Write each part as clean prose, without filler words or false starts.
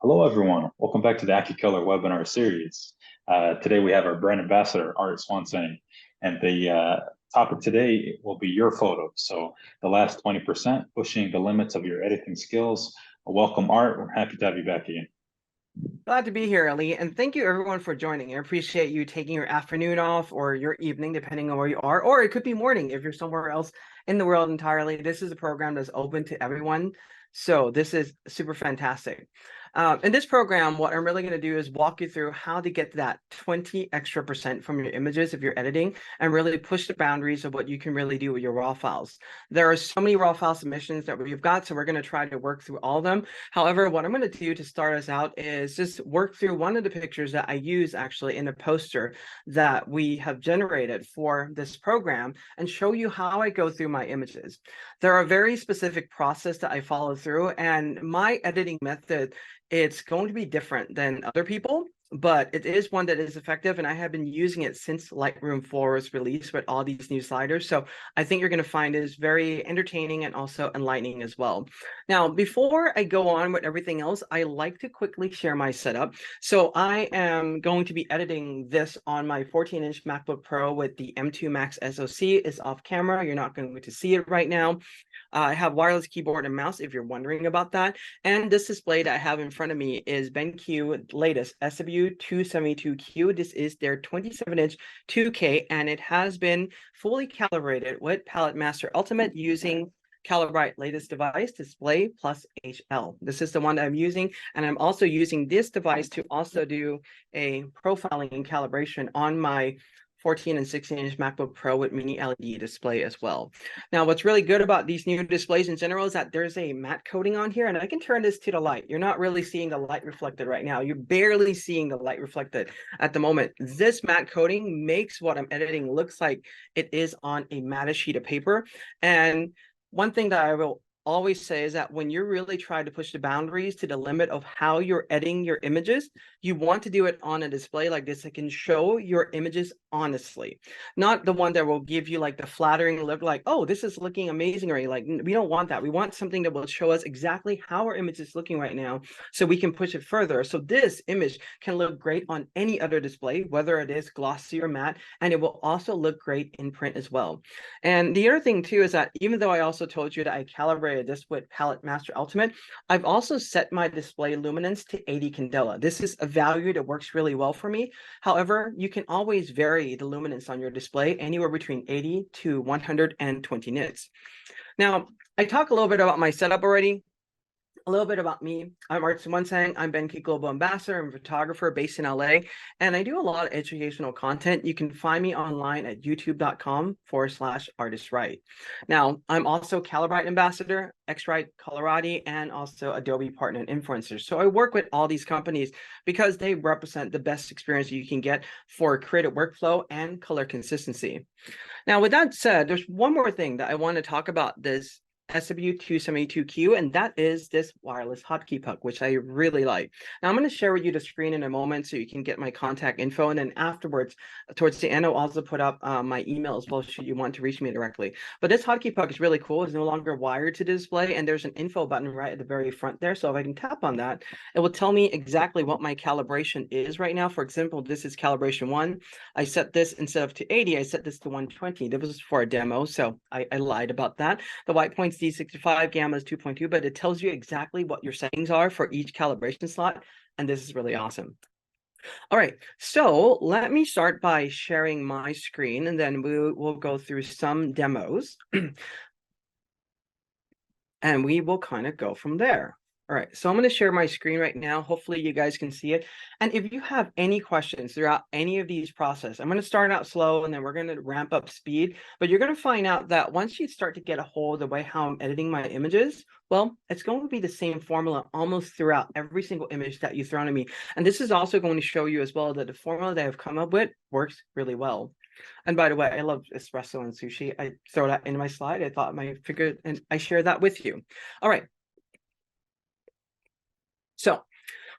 Hello, everyone. Welcome back to the AccuColor webinar series. Today we have our brand ambassador, Art Swanson, and the topic today will be your photos. So the last 20%, pushing the limits of your editing skills. Welcome, Art. We're happy to have you back again. Glad to be here, Ali, and thank you everyone for joining. I appreciate you taking your afternoon off or your evening, depending on where you are, or it could be morning if you're somewhere else in the world entirely. This is a program that's open to everyone, so this is super fantastic. In this program, what I'm really going to do is walk you through how to get that 20 extra % from your images if you're editing and really push the boundaries of what you can really do with your raw files. There are so many raw file submissions that we've got, so we're going to try to work through all of them. However, what I'm going to do to start us out is just work through one of the pictures that I use actually in a poster that we have generated for this program and show you how I go through my images. There are a very specific process that I follow through, and my editing method, it's going to be different than other people, but it is one that is effective, and I have been using it since Lightroom 4 was released with all these new sliders. So I think you're going to find it is very entertaining and also enlightening as well. Now, before I go on with everything else, I like to quickly share my setup. So I am going to be editing this on my 14-inch MacBook Pro with the M2 Max SoC. It's off camera. You're not going to see it right now. I have wireless keyboard and mouse if you're wondering about that. And this display that I have in front of me is BenQ latest SW272Q. This is their 27-inch 2K, and it has been fully calibrated with Palette Master Ultimate using Calibrite latest device display plus HL. This is the one that I'm using, and I'm also using this device to also do a profiling and calibration on my 14 and 16-inch MacBook Pro with mini LED display as well. Now, what's really good about these new displays in general is that there's a matte coating on here, and I can turn this to the light. You're not really seeing the light reflected right now. You're barely seeing the light reflected at the moment. This matte coating makes what I'm editing looks like it is on a matte sheet of paper. And one thing that I will always say is that when you're really trying to push the boundaries to the limit of how you're editing your images, you want to do it on a display like this that can show your images honestly, not the one that will give you like the flattering look like, oh, this is looking amazing, or like, we don't want that. We want something that will show us exactly how our image is looking right now so we can push it further. So this image can look great on any other display, whether it is glossy or matte, and it will also look great in print as well. And the other thing too is that even though I also told you that I calibrated this with Palette Master Ultimate, I've also set my display luminance to 80 candela. This is a value that works really well for me. However, you can always vary the luminance on your display anywhere between 80 to 120 nits. Now, I talked a little bit about my setup already. A little bit about me. I'm Art Swanson. I'm BenQ Global Ambassador. I'm a photographer based in LA, and I do a lot of educational content. You can find me online at youtube.com/artistwrite. Now, I'm also Calibrite Ambassador, Xrite, Colorati, and also Adobe Partner and Influencer. So I work with all these companies because they represent the best experience you can get for creative workflow and color consistency. Now, with that said, there's one more thing that I want to talk about this SW272Q, and that is this wireless hotkey puck, which I really like. Now, I'm going to share with you the screen in a moment so you can get my contact info, and then afterwards, towards the end, I'll also put up my email as well should you want to reach me directly. But this hotkey puck is really cool. It's no longer wired to the display, and there's an info button right at the very front there. So if I can tap on that, it will tell me exactly what my calibration is right now. For example, this is calibration 1. I set this instead of to 80, I set this to 120. This was for a demo, so I lied about that. The white point's D65, gamma is 2.2, but it tells you exactly what your settings are for each calibration slot, and this is really awesome. All right, so let me start by sharing my screen, and then we'll go through some demos, and we will kind of go from there. All right, so I'm going to share my screen right now. Hopefully you guys can see it. And if you have any questions throughout any of these processes, I'm going to start out slow and then we're going to ramp up speed. But you're going to find out that once you start to get a hold of the way how I'm editing my images, well, it's going to be the same formula almost throughout every single image that you throw at me. And this is also going to show you as well that the formula that I've come up with works really well. And by the way, I love espresso and sushi. I throw that in my slide. I thought I figured and I share that with you. All right. So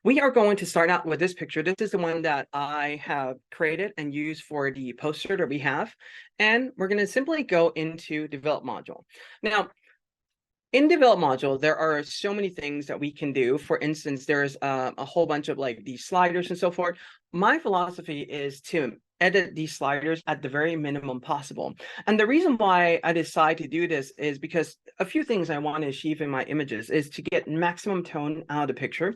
we are going to start out with this picture. This is the one that I have created and used for the poster that we have. And we're going to simply go into develop module. Now, In develop module, there are so many things that we can do. For instance, there's a whole bunch of like these sliders and so forth. My philosophy is to edit these sliders at the very minimum possible. And the reason why I decide to do this is because a few things I want to achieve in my images is to get maximum tone out of the picture.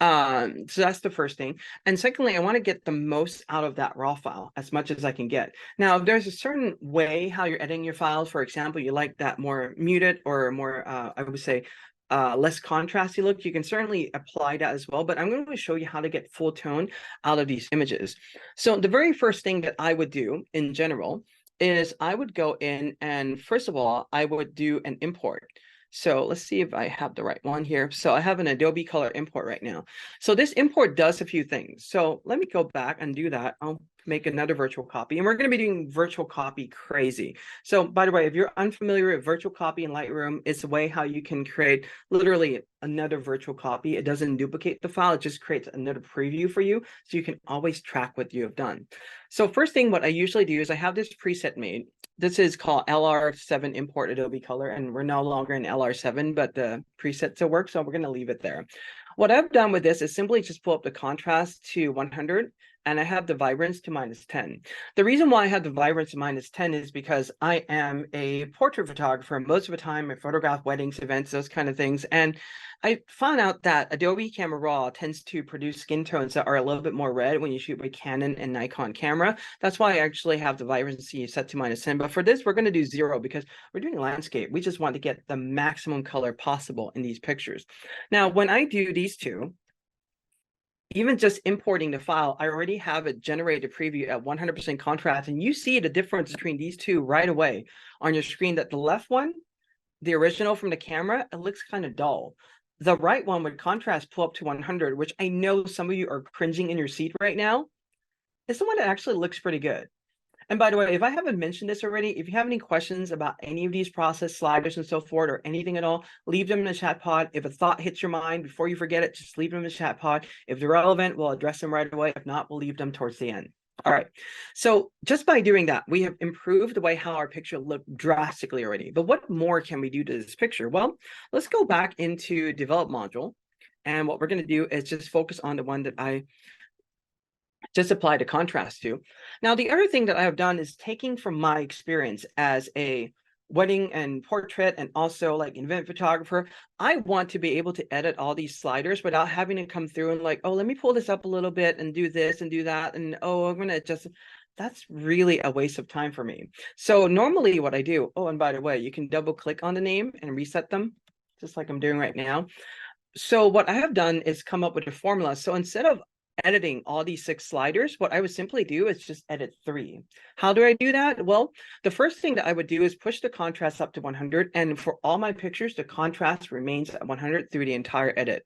So that's the first thing. And secondly, I want to get the most out of that raw file as much as I can get. Now, there's a certain way how you're editing your files. For example, you like that more muted or more, I would say, less contrasty look. You can certainly apply that as well, but I'm going to show you how to get full tone out of these images. So the very first thing that I would do in general is I would go in and first of all, I would do an import. So let's see if I have the right one here. So I have an Adobe Color import right now. So this import does a few things. So let me go back and do that. I'll make another virtual copy, and we're going to be doing virtual copy crazy. So by the way, if you're unfamiliar with virtual copy in Lightroom, it's a way how you can create literally another virtual copy. It doesn't duplicate the file. It just creates another preview for you. So you can always track what you have done. So first thing, what I usually do is I have this preset made. This is called LR7 import Adobe Color, and we're no longer in LR7, but the preset still works, so we're going to leave it there. What I've done with this is simply just pull up the contrast to 100, and I have the vibrance to -10. The reason why I have the vibrance to -10 is because I am a portrait photographer. Most of the time, I photograph weddings, events, those kind of things, and I found out that Adobe Camera Raw tends to produce skin tones that are a little bit more red when you shoot with Canon and Nikon camera. That's why I actually have the vibrancy set to -10. But for this, we're going to do 0 because we're doing landscape. We just want to get the maximum color possible in these pictures. Now, when I do these two, even just importing the file, I already have it generated preview at 100% contrast. And you see the difference between these two right away on your screen, that the left one, the original from the camera, it looks kind of dull. The right one with contrast pull up to 100, which I know some of you are cringing in your seat right now, is the one that actually looks pretty good. And by the way, if I haven't mentioned this already, if you have any questions about any of these process sliders and so forth, or anything at all, leave them in the chat pod. If a thought hits your mind before you forget it, just leave them in the chat pod. If they're relevant, we'll address them right away. If not, we'll leave them towards the end. All right. So just by doing that, we have improved the way how our picture looked drastically already. But what more can we do to this picture? Well, let's go back into Develop module. And what we're going to do is just focus on the one that I just applied a contrast to. Now, the other thing that I have done is taking from my experience as a wedding and portrait and also like event photographer, I want to be able to edit all these sliders without having to come through and like, oh, let me pull this up a little bit and do this and do that. And oh, I'm going to just, that's really a waste of time for me. So normally what I do, oh, and by the way, you can double click on the name and reset them, just like I'm doing right now. So what I have done is come up with a formula. So instead of editing all these 6 sliders, what I would simply do is just edit 3. How do I do that? Well, the first thing that I would do is push the contrast up to 100. And for all my pictures, the contrast remains at 100 through the entire edit.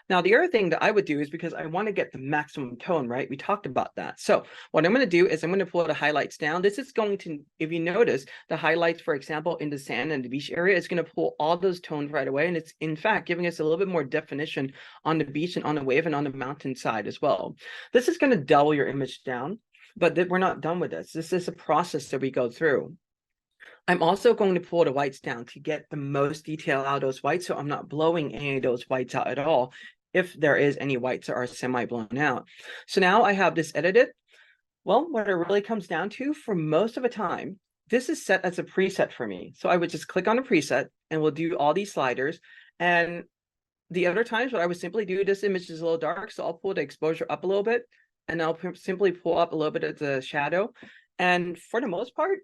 Now, the other thing that I would do is because I want to get the maximum tone, right? We talked about that. So what I'm going to do is I'm going to pull the highlights down. This is going to, if you notice, the highlights, for example, in the sand and the beach area is going to pull all those tones right away. And it's, in fact, giving us a little bit more definition on the beach and on the wave and on the mountain side as well. This is going to double your image down, but we're not done with this. This is a process that we go through. I'm also going to pull the whites down to get the most detail out of those whites, so I'm not blowing any of those whites out at all, if there is any whites that are semi-blown out. So now I have this edited. Well, what it really comes down to, for most of the time, this is set as a preset for me. So I would just click on a preset and we'll do all these sliders. And the other times what I would simply do, this image is a little dark, so I'll pull the exposure up a little bit and I'll simply pull up a little bit of the shadow. And for the most part,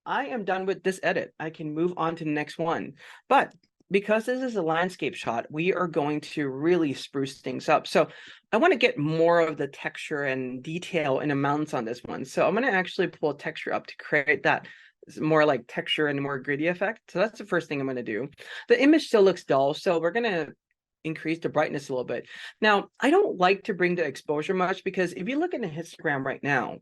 I am done with this edit. I can move on to the next one. But because this is a landscape shot, we are going to really spruce things up. So I want to get more of the texture and detail in the mountains on this one. So I'm going to actually pull texture up to create that more like texture and more gritty effect. So that's the first thing I'm going to do. The image still looks dull, so we're going to increase the brightness a little bit. Now, I don't like to bring the exposure much because if you look at the histogram right now,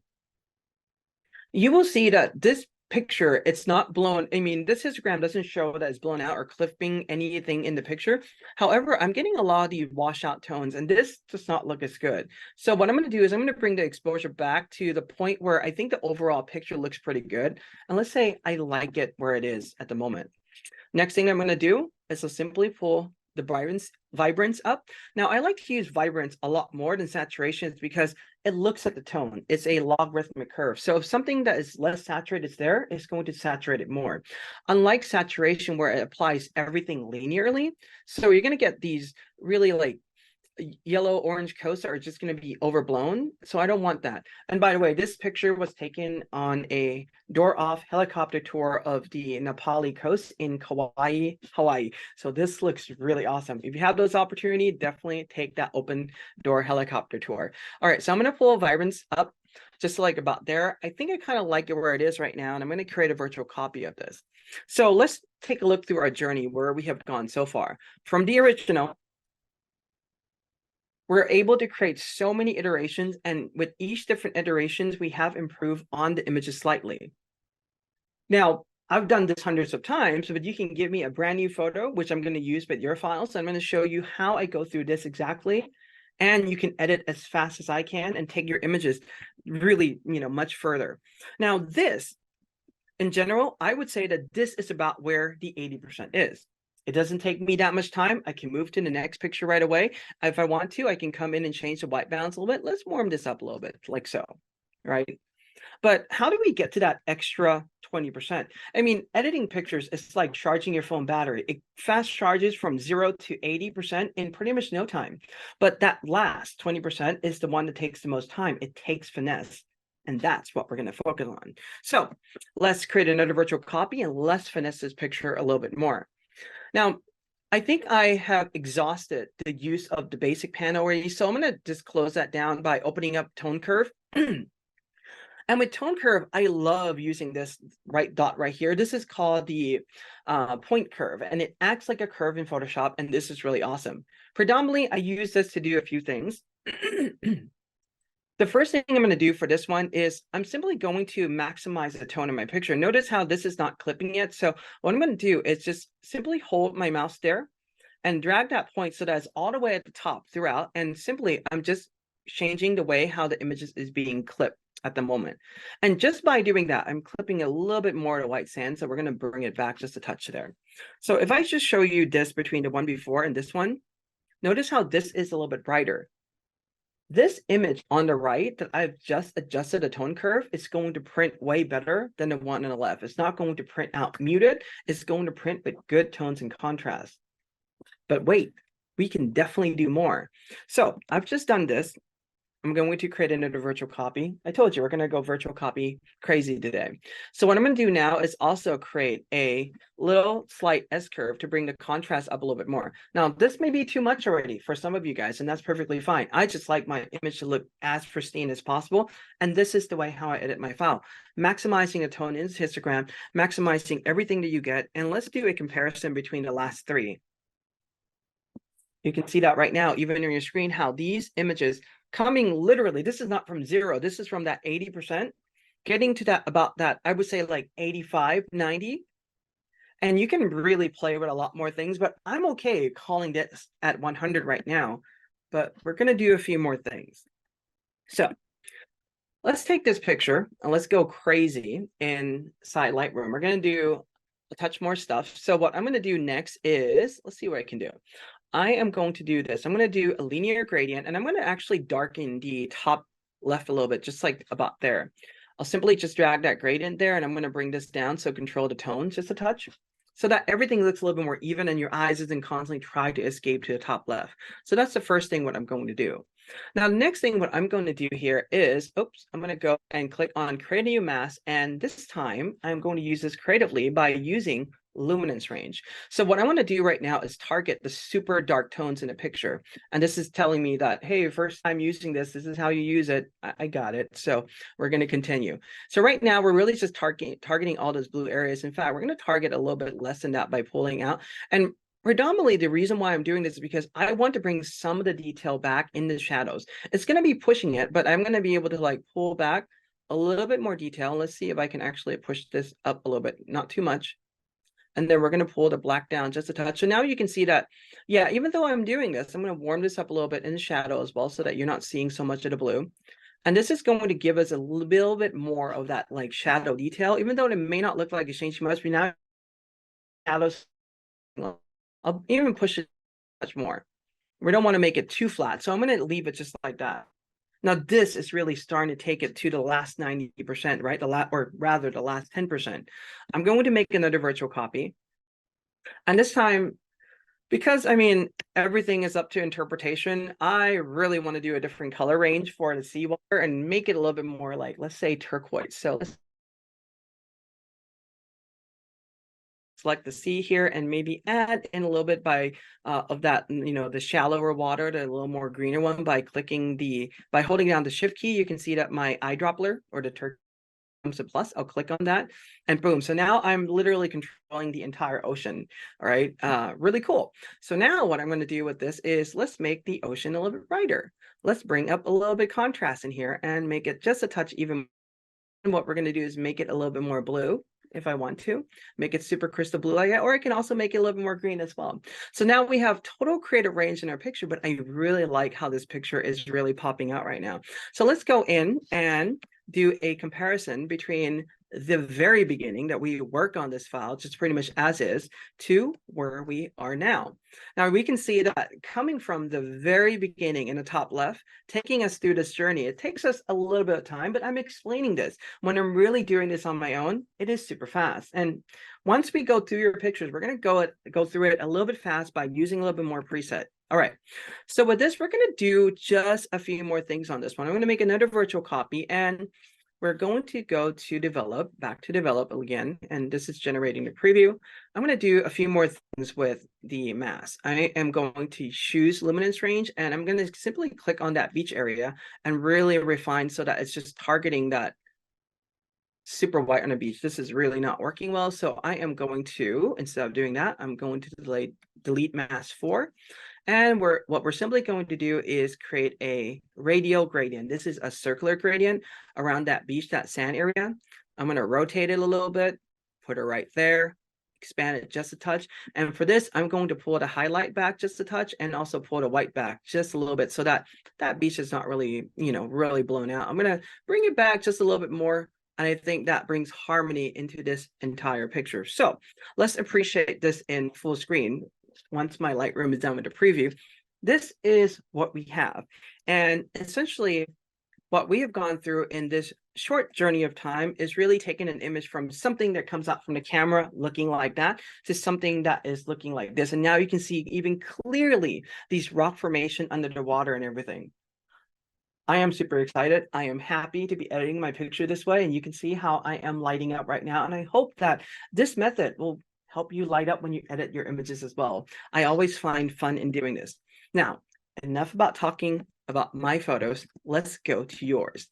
you will see that this picture, it's not blown. I mean, this histogram doesn't show that it's blown out or clipping anything in the picture. However, I'm getting a lot of these washout tones, and this does not look as good. So what I'm going to do is I'm going to bring the exposure back to the point where I think the overall picture looks pretty good. And let's say I like it where it is at the moment. Next thing I'm going to do is to simply pull the vibrance up. Now, I like to use vibrance a lot more than saturations because it looks at the tone. It's a logarithmic curve. So if something that is less saturated is there, it's going to saturate it more. Unlike saturation where it applies everything linearly, so you're going to get these really like yellow orange coasts are just going to be overblown, so I don't want that. And by the way, this picture was taken on a door off helicopter tour of the Nepali coast in Kauai, Hawaii. So this looks really awesome. If you have those opportunity, definitely take that open door helicopter tour. All right, so I'm going to pull vibrance up just like about there. I think I kind of like it where it is right now, and I'm going to create a virtual copy of this. So let's take a look through our journey where we have gone so far from the original. We're able to create so many iterations, and with each different iterations, we have improved on the images slightly. Now, I've done this hundreds of times, but you can give me a brand new photo, which I'm going to use with your files. So I'm going to show you how I go through this exactly. And you can edit as fast as I can and take your images really, much further. Now, this, in general, I would say that this is about where the 80% is. It doesn't take me that much time. I can move to the next picture right away. If I want to, I can come in and change the white balance a little bit. Let's warm this up a little bit, like so, right? But how do we get to that extra 20%? I mean, editing pictures is like charging your phone battery. It fast charges from 0 to 80% in pretty much no time. But that last 20% is the one that takes the most time. It takes finesse. And that's what we're going to focus on. So let's create another virtual copy and let's finesse this picture a little bit more. Now, I think I have exhausted the use of the basic panel already. So I'm going to just close that down by opening up Tone Curve. And with Tone Curve, I love using this right dot right here. This is called the point curve, and it acts like a curve in Photoshop, and this is really awesome. Predominantly, I use this to do a few things. The first thing I'm going to do for this one is I'm simply going to maximize the tone of my picture. Notice how this is not clipping yet. So what I'm going to do is just simply hold my mouse there and drag that point so that it's all the way at the top throughout. And simply, I'm just changing the way how the image is being clipped at the moment. And just by doing that, I'm clipping a little bit more of the white sand. So we're going to bring it back just a touch there. So if I just show you this between the one before and this one, notice how this is a little bit brighter. This image on the right that I've just adjusted a tone curve is going to print way better than the one on the left. It's not going to print out muted. It's going to print with good tones and contrast. But wait, we can definitely do more. So I've just done this. I'm going to create another virtual copy. I told you we're going to go virtual copy crazy today. So what I'm going to do now is also create a little slight S-curve to bring the contrast up a little bit more. Now, this may be too much already for some of you guys, and that's perfectly fine. I just like my image to look as pristine as possible, and this is the way how I edit my file. Maximizing the tone in histogram, maximizing everything that you get, and let's do a comparison between the last three. You can see that right now, even on your screen, how these images coming literally, this is not from 0, this is from that 80%, getting to that about that, I would say like 85, 90. And you can really play with a lot more things, but I'm okay calling this at 100 right now, but we're going to do a few more things. So let's take this picture and let's go crazy inside Lightroom. We're going to do a touch more stuff. So what I'm going to do next is, let's see what I can do. I am going to do this. I'm going to do a linear gradient, and I'm going to actually darken the top left a little bit, just like about there. I'll simply just drag that gradient there, and I'm going to bring this down, so control the tone just a touch, so that everything looks a little bit more even and your eyes isn't constantly trying to escape to the top left. So that's the first thing what I'm going to do. Now, the next thing what I'm going to do here is, I'm going to go and click on Create a New Mask, and this time I'm going to use this creatively by using luminance range. So what I want to do right now is target the super dark tones in a picture. And this is telling me that, hey, first time using this is how you use it. I got it. So we're going to continue. So right now we're really just targeting all those blue areas. In fact, we're going to target a little bit less than that by pulling out. And predominantly, the reason why I'm doing this is because I want to bring some of the detail back in the shadows. It's going to be pushing it, but I'm going to be able to like pull back a little bit more detail. Let's see if I can actually push this up a little bit, not too much. And then we're going to pull the black down just a touch. So now you can see that, yeah, even though I'm doing this, I'm going to warm this up a little bit in the shadow as well, so that you're not seeing so much of the blue. And this is going to give us a little bit more of that like shadow detail, even though it may not look like it's changing much. We now shadows I'll even push it much more. We don't want to make it too flat, so I'm going to leave it just like that. Now this is really starting to take it to the last 90%, right? Or rather the last 10%. I'm going to make another virtual copy. And this time, because I mean, everything is up to interpretation, I really want to do a different color range for the seawater and make it a little bit more like, let's say, turquoise. So let's select the sea here and maybe add in a little bit of that, the shallower water to a little more greener one by holding down the shift key. You can see that my eyedropper or the turquoise comes to plus. I'll click on that and boom. So now I'm literally controlling the entire ocean. All right. Really cool. So now what I'm going to do with this is let's make the ocean a little bit brighter. Let's bring up a little bit contrast in here and make it just a touch even. And what we're going to do is make it a little bit more blue. If I want to make it super crystal blue like that, or I can also make it a little bit more green as well. So now we have total creative range in our picture, but I really like how this picture is really popping out right now. So let's go in and do a comparison between the very beginning that we work on this file, just pretty much as is, to where we are now. Now we can see that coming from the very beginning in the top left, taking us through this journey, it takes us a little bit of time, but I'm explaining this. When I'm really doing this on my own, it is super fast. And once we go through your pictures, we're going to go through it a little bit fast by using a little bit more preset. All right, so with this, we're going to do just a few more things on this one. I'm going to make another virtual copy, and we're going to go to develop, back to develop again, and this is generating the preview. I'm going to do a few more things with the mask. I am going to choose luminance range, and I'm going to simply click on that beach area and really refine so that it's just targeting that super white on the beach. This is really not working well, so I am going to, instead of doing that, I'm going to delete mask 4. And what we're simply going to do is create a radial gradient. This is a circular gradient around that beach, that sand area. I'm going to rotate it a little bit, put it right there, expand it just a touch. And for this, I'm going to pull the highlight back just a touch and also pull the white back just a little bit so that that beach is not really, really blown out. I'm going to bring it back just a little bit more. And I think that brings harmony into this entire picture. So let's appreciate this in full screen. Once my Lightroom is done with the preview, this is what we have. And essentially, what we have gone through in this short journey of time is really taking an image from something that comes out from the camera looking like that to something that is looking like this. And now you can see even clearly these rock formation under the water and everything. I am super excited. I am happy to be editing my picture this way, and you can see how I am lighting up right now. And I hope that this method will help you light up when you edit your images as well. I always find fun in doing this. Now, enough about talking about my photos. Let's go to yours.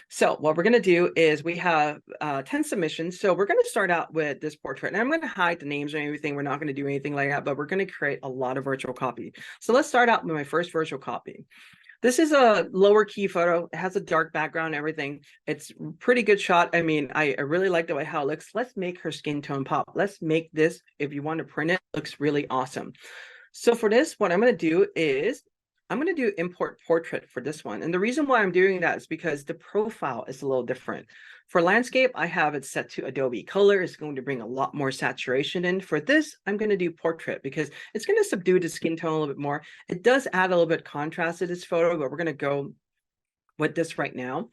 So what we're going to do is we have 10 submissions. So we're going to start out with this portrait. And I'm going to hide the names and everything. We're not going to do anything like that, but we're going to create a lot of virtual copy. So let's start out with my first virtual copy. This is a lower key photo. It has a dark background and everything. It's a pretty good shot. I mean, I really like the way how it looks. Let's make her skin tone pop. Let's make this, if you want to print it, looks really awesome. So for this, what I'm going to do is I'm going to do import portrait for this one. And the reason why I'm doing that is because the profile is a little different. For landscape, I have it set to Adobe Color. It's going to bring a lot more saturation in. For this, I'm going to do portrait because it's going to subdue the skin tone a little bit more. It does add a little bit of contrast to this photo, but we're going to go with this right now.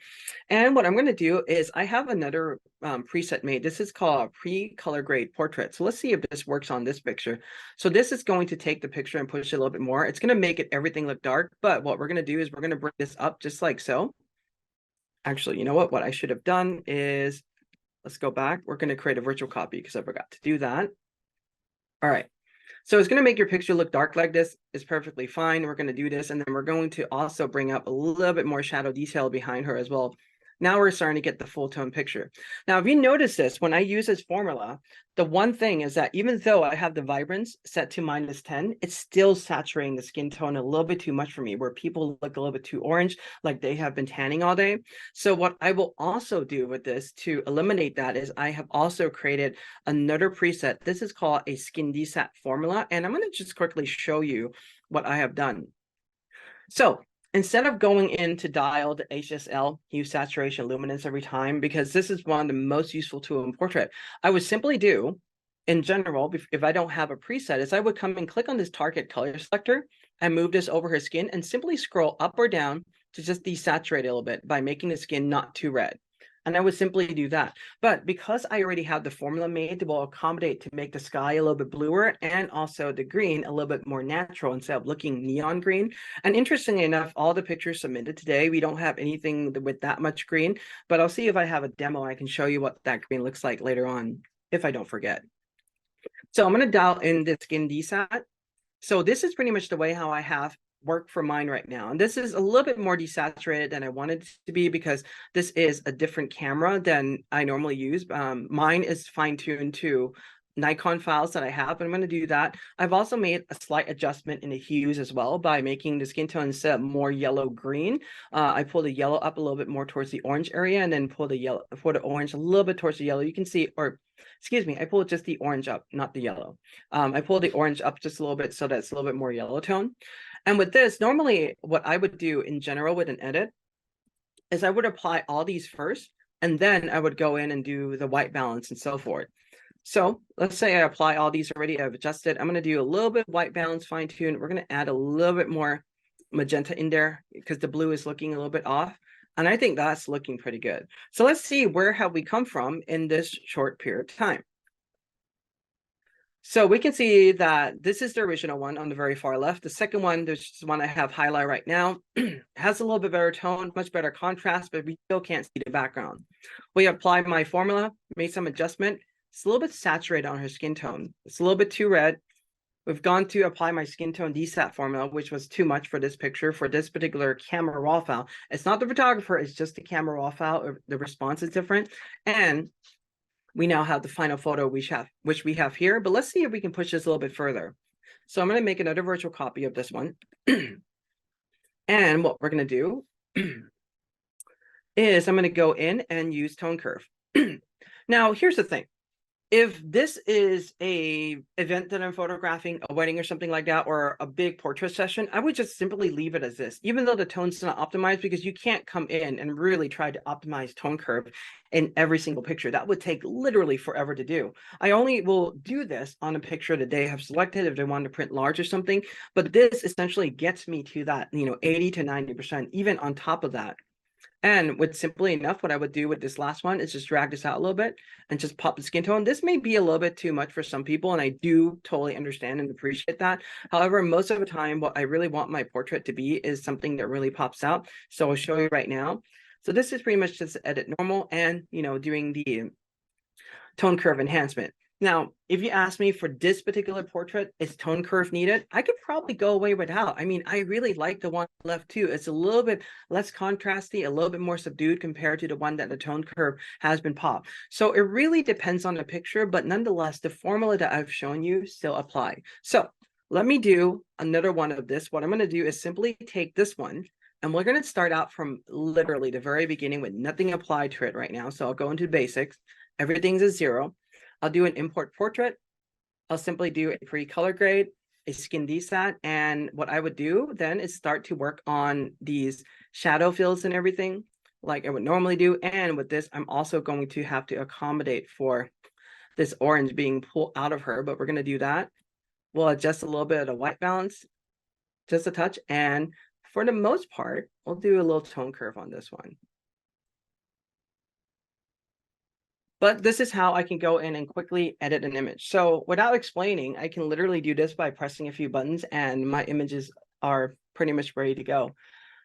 And what I'm going to do is I have another preset made. This is called pre-color grade portrait. So let's see if this works on this picture. So this is going to take the picture and push it a little bit more. It's going to make it everything look dark. But what we're going to do is we're going to bring this up just like so. Actually, you know what? What I should have done is, let's go back. We're going to create a virtual copy because I forgot to do that. All right. So it's going to make your picture look dark like this. It's perfectly fine. We're going to do this. And then we're going to also bring up a little bit more shadow detail behind her as well. Now we're starting to get the full tone picture. Now, if you notice this, when I use this formula, the one thing is that even though I have the vibrance set to -10, it's still saturating the skin tone a little bit too much for me, where people look a little bit too orange, like they have been tanning all day. So what I will also do with this to eliminate that is I have also created another preset. This is called a skin desat formula. And I'm going to just quickly show you what I have done. So instead of going into dial the HSL, hue, saturation, luminance every time, because this is one of the most useful tools in portrait, I would simply do in general, if I don't have a preset, is I would come and click on this target color selector and move this over her skin and simply scroll up or down to just desaturate a little bit by making the skin not too red. And I would simply do that. But because I already have the formula made that will accommodate to make the sky a little bit bluer and also the green a little bit more natural instead of looking neon green. And interestingly enough, all the pictures submitted today, we don't have anything with that much green, but I'll see if I have a demo. I can show you what that green looks like later on if I don't forget. So I'm going to dial in the skin desat. So this is pretty much the way how I have work for mine right now. And this is a little bit more desaturated than I wanted it to be because this is a different camera than I normally use. Mine is fine-tuned to Nikon files that I have, and I'm going to do that. I've also made a slight adjustment in the hues as well by making the skin tone instead of more yellow-green. I pulled the yellow up a little bit more towards the orange area and then pull the orange a little bit towards the yellow. You can see, or excuse me, I pulled just the orange up, not the yellow. I pulled the orange up just a little bit so that it's a little bit more yellow tone. And with this, normally what I would do in general with an edit is I would apply all these first, and then I would go in and do the white balance and so forth. So let's say I apply all these already, I've adjusted. I'm going to do a little bit white balance fine tune. We're going to add a little bit more magenta in there because the blue is looking a little bit off. And I think that's looking pretty good. So let's see, where have we come from in this short period of time? So we can see that this is the original one on the very far left. The second one, there's just one I have highlight right now, has a little bit better tone, much better contrast, but we still can't see the background. We applied my formula, made some adjustment. It's a little bit saturated on her skin tone. It's a little bit too red. We've gone to apply my skin tone desat formula, which was too much for this picture, for this particular camera raw file. It's not the photographer, it's just the camera raw file. The response is different. And we now have the final photo which we have here, but let's see if we can push this a little bit further. So I'm going to make another virtual copy of this one. And what we're going to do is I'm going to go in and use tone curve. Now, here's the thing. If this is a event that I'm photographing, a wedding or something like that, or a big portrait session, I would just simply leave it as this, even though the tone's not optimized, because you can't come in and really try to optimize tone curve in every single picture. That would take literally forever to do. I only will do this on a picture that they have selected if they want to print large or something, but this essentially gets me to that, 80 to 90%, even on top of that. And with simply enough, what I would do with this last one is just drag this out a little bit and just pop the skin tone. This may be a little bit too much for some people, and I do totally understand and appreciate that. However, most of the time, what I really want my portrait to be is something that really pops out. So I'll show you right now. So this is pretty much just edit normal and, doing the tone curve enhancement. Now, if you ask me for this particular portrait, is tone curve needed? I could probably go away without. I mean, I really like the one left too. It's a little bit less contrasty, a little bit more subdued compared to the one that the tone curve has been popped. So it really depends on the picture, but nonetheless, the formula that I've shown you still apply. So let me do another one of this. What I'm going to do is simply take this one, and we're going to start out from literally the very beginning with nothing applied to it right now. So I'll go into basics. Everything's a 0. I'll do an import portrait. I'll simply do a free color grade, a skin desat. And what I would do then is start to work on these shadow fills and everything like I would normally do. And with this, I'm also going to have to accommodate for this orange being pulled out of her, but we're going to do that. We'll adjust a little bit of the white balance, just a touch. And for the most part, we'll do a little tone curve on this one. But this is how I can go in and quickly edit an image. So without explaining, I can literally do this by pressing a few buttons and my images are pretty much ready to go.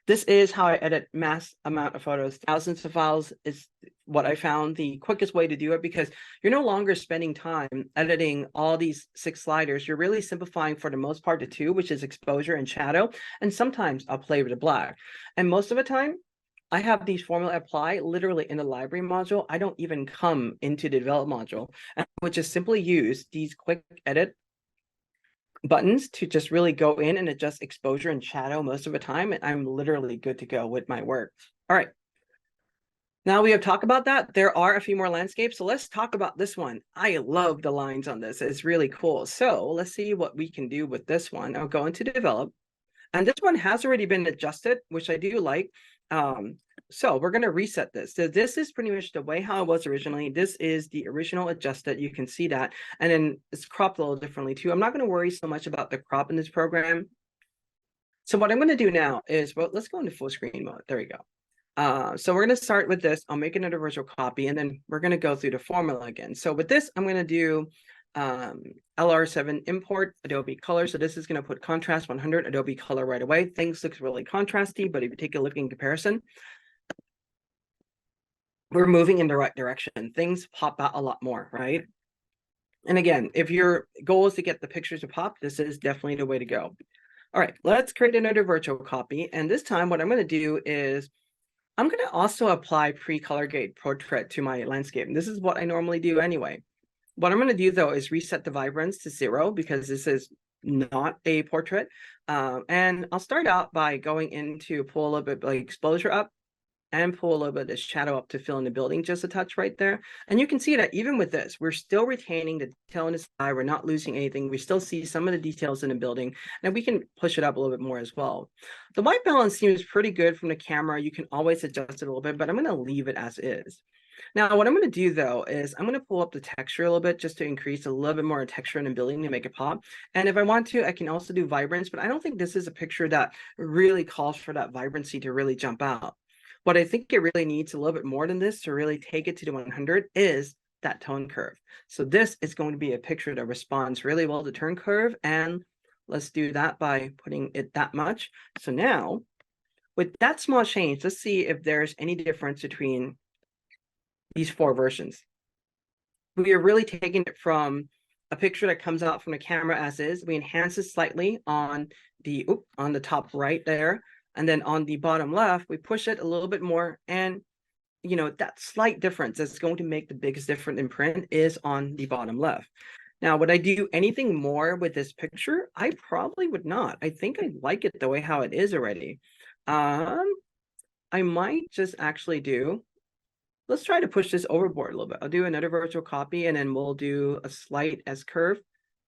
This is how I edit mass amount of photos. Thousands of files is what I found the quickest way to do it, because you're no longer spending time editing all these 6 sliders. You're really simplifying for the most part to 2, which is exposure and shadow. And sometimes I'll play with the black. And most of the time, I have these formula apply literally in the library module. I don't even come into the develop module, and I would just simply use these quick edit buttons to just really go in and adjust exposure and shadow most of the time. And I'm literally good to go with my work. All right. Now we have talked about that. There are a few more landscapes. So let's talk about this one. I love the lines on this. It's really cool. So let's see what we can do with this one. I'll go into develop. And this one has already been adjusted, which I do like. So we're going to reset this. So this is pretty much the way how it was originally. This is the original adjusted. You can see that. And then it's cropped a little differently too. I'm not going to worry so much about the crop in this program. So what I'm going to do now is, well, let's go into full screen mode. There we go. So we're going to start with this. I'll make another virtual copy, and then we're going to go through the formula again. So with this, I'm going to do LR7 import Adobe Color. So this is going to put contrast 100 Adobe Color right away. Things look really contrasty, but if you take a look in comparison, we're moving in the right direction. Things pop out a lot more, right? And again, if your goal is to get the pictures to pop, this is definitely the way to go. All right, let's create another virtual copy. And this time what I'm going to do is I'm going to also apply pre-color grade portrait to my landscape. And this is what I normally do anyway. What I'm going to do though is reset the vibrance to 0 because this is not a portrait. And I'll start out by going into pull a little bit like exposure up and pull a little bit of shadow up to fill in the building just a touch right there. And you can see that even with this, we're still retaining the detail in the sky. We're not losing anything. We still see some of the details in the building, and we can push it up a little bit more as well. The white balance seems pretty good from the camera. You can always adjust it a little bit, but I'm going to leave it as is. Now, what I'm going to do, though, is I'm going to pull up the texture a little bit just to increase a little bit more texture in the building to make it pop. And if I want to, I can also do vibrance, but I don't think this is a picture that really calls for that vibrancy to really jump out. What I think it really needs a little bit more than this to really take it to the 100 is that tone curve. So this is going to be a picture that responds really well to tone curve. And let's do that by putting it that much. So now with that small change, let's see if there's any difference between these 4 versions. We are really taking it from a picture that comes out from the camera as is. We enhance it slightly on the top right there. And then on the bottom left, we push it a little bit more. And, you know, that slight difference that's going to make the biggest difference in print is on the bottom left. Now, would I do anything more with this picture? I probably would not. I think I like it the way how it is already. I might just actually do, let's try to push this overboard a little bit. I'll do another virtual copy, and then we'll do a slight S-curve.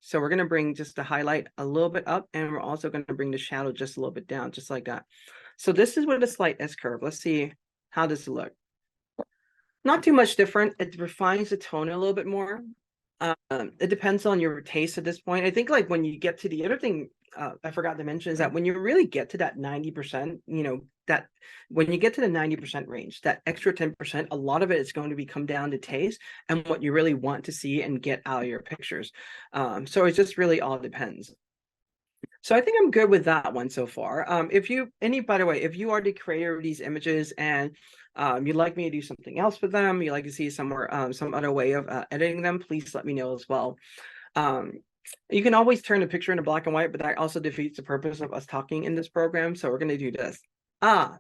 So we're going to bring just the highlight a little bit up, and we're also going to bring the shadow just a little bit down, just like that. So this is with a slight S-curve. Let's see how this will look. Not too much different. It refines the tone a little bit more. It depends on your taste at this point. I think like when you get to the other thing I forgot to mention is that when you really get to that 90%, you know, that when you get to the 90% range, that extra 10%, a lot of it is going to be come down to taste and what you really want to see and get out of your pictures. So it just really all depends. So I think I'm good with that one so far. By the way, if you are the creator of these images and you'd like me to do something else with them, you'd like to see some other way of editing them, please let me know as well. You can always turn a picture into black and white, but that also defeats the purpose of us talking in this program. So we're going to do this.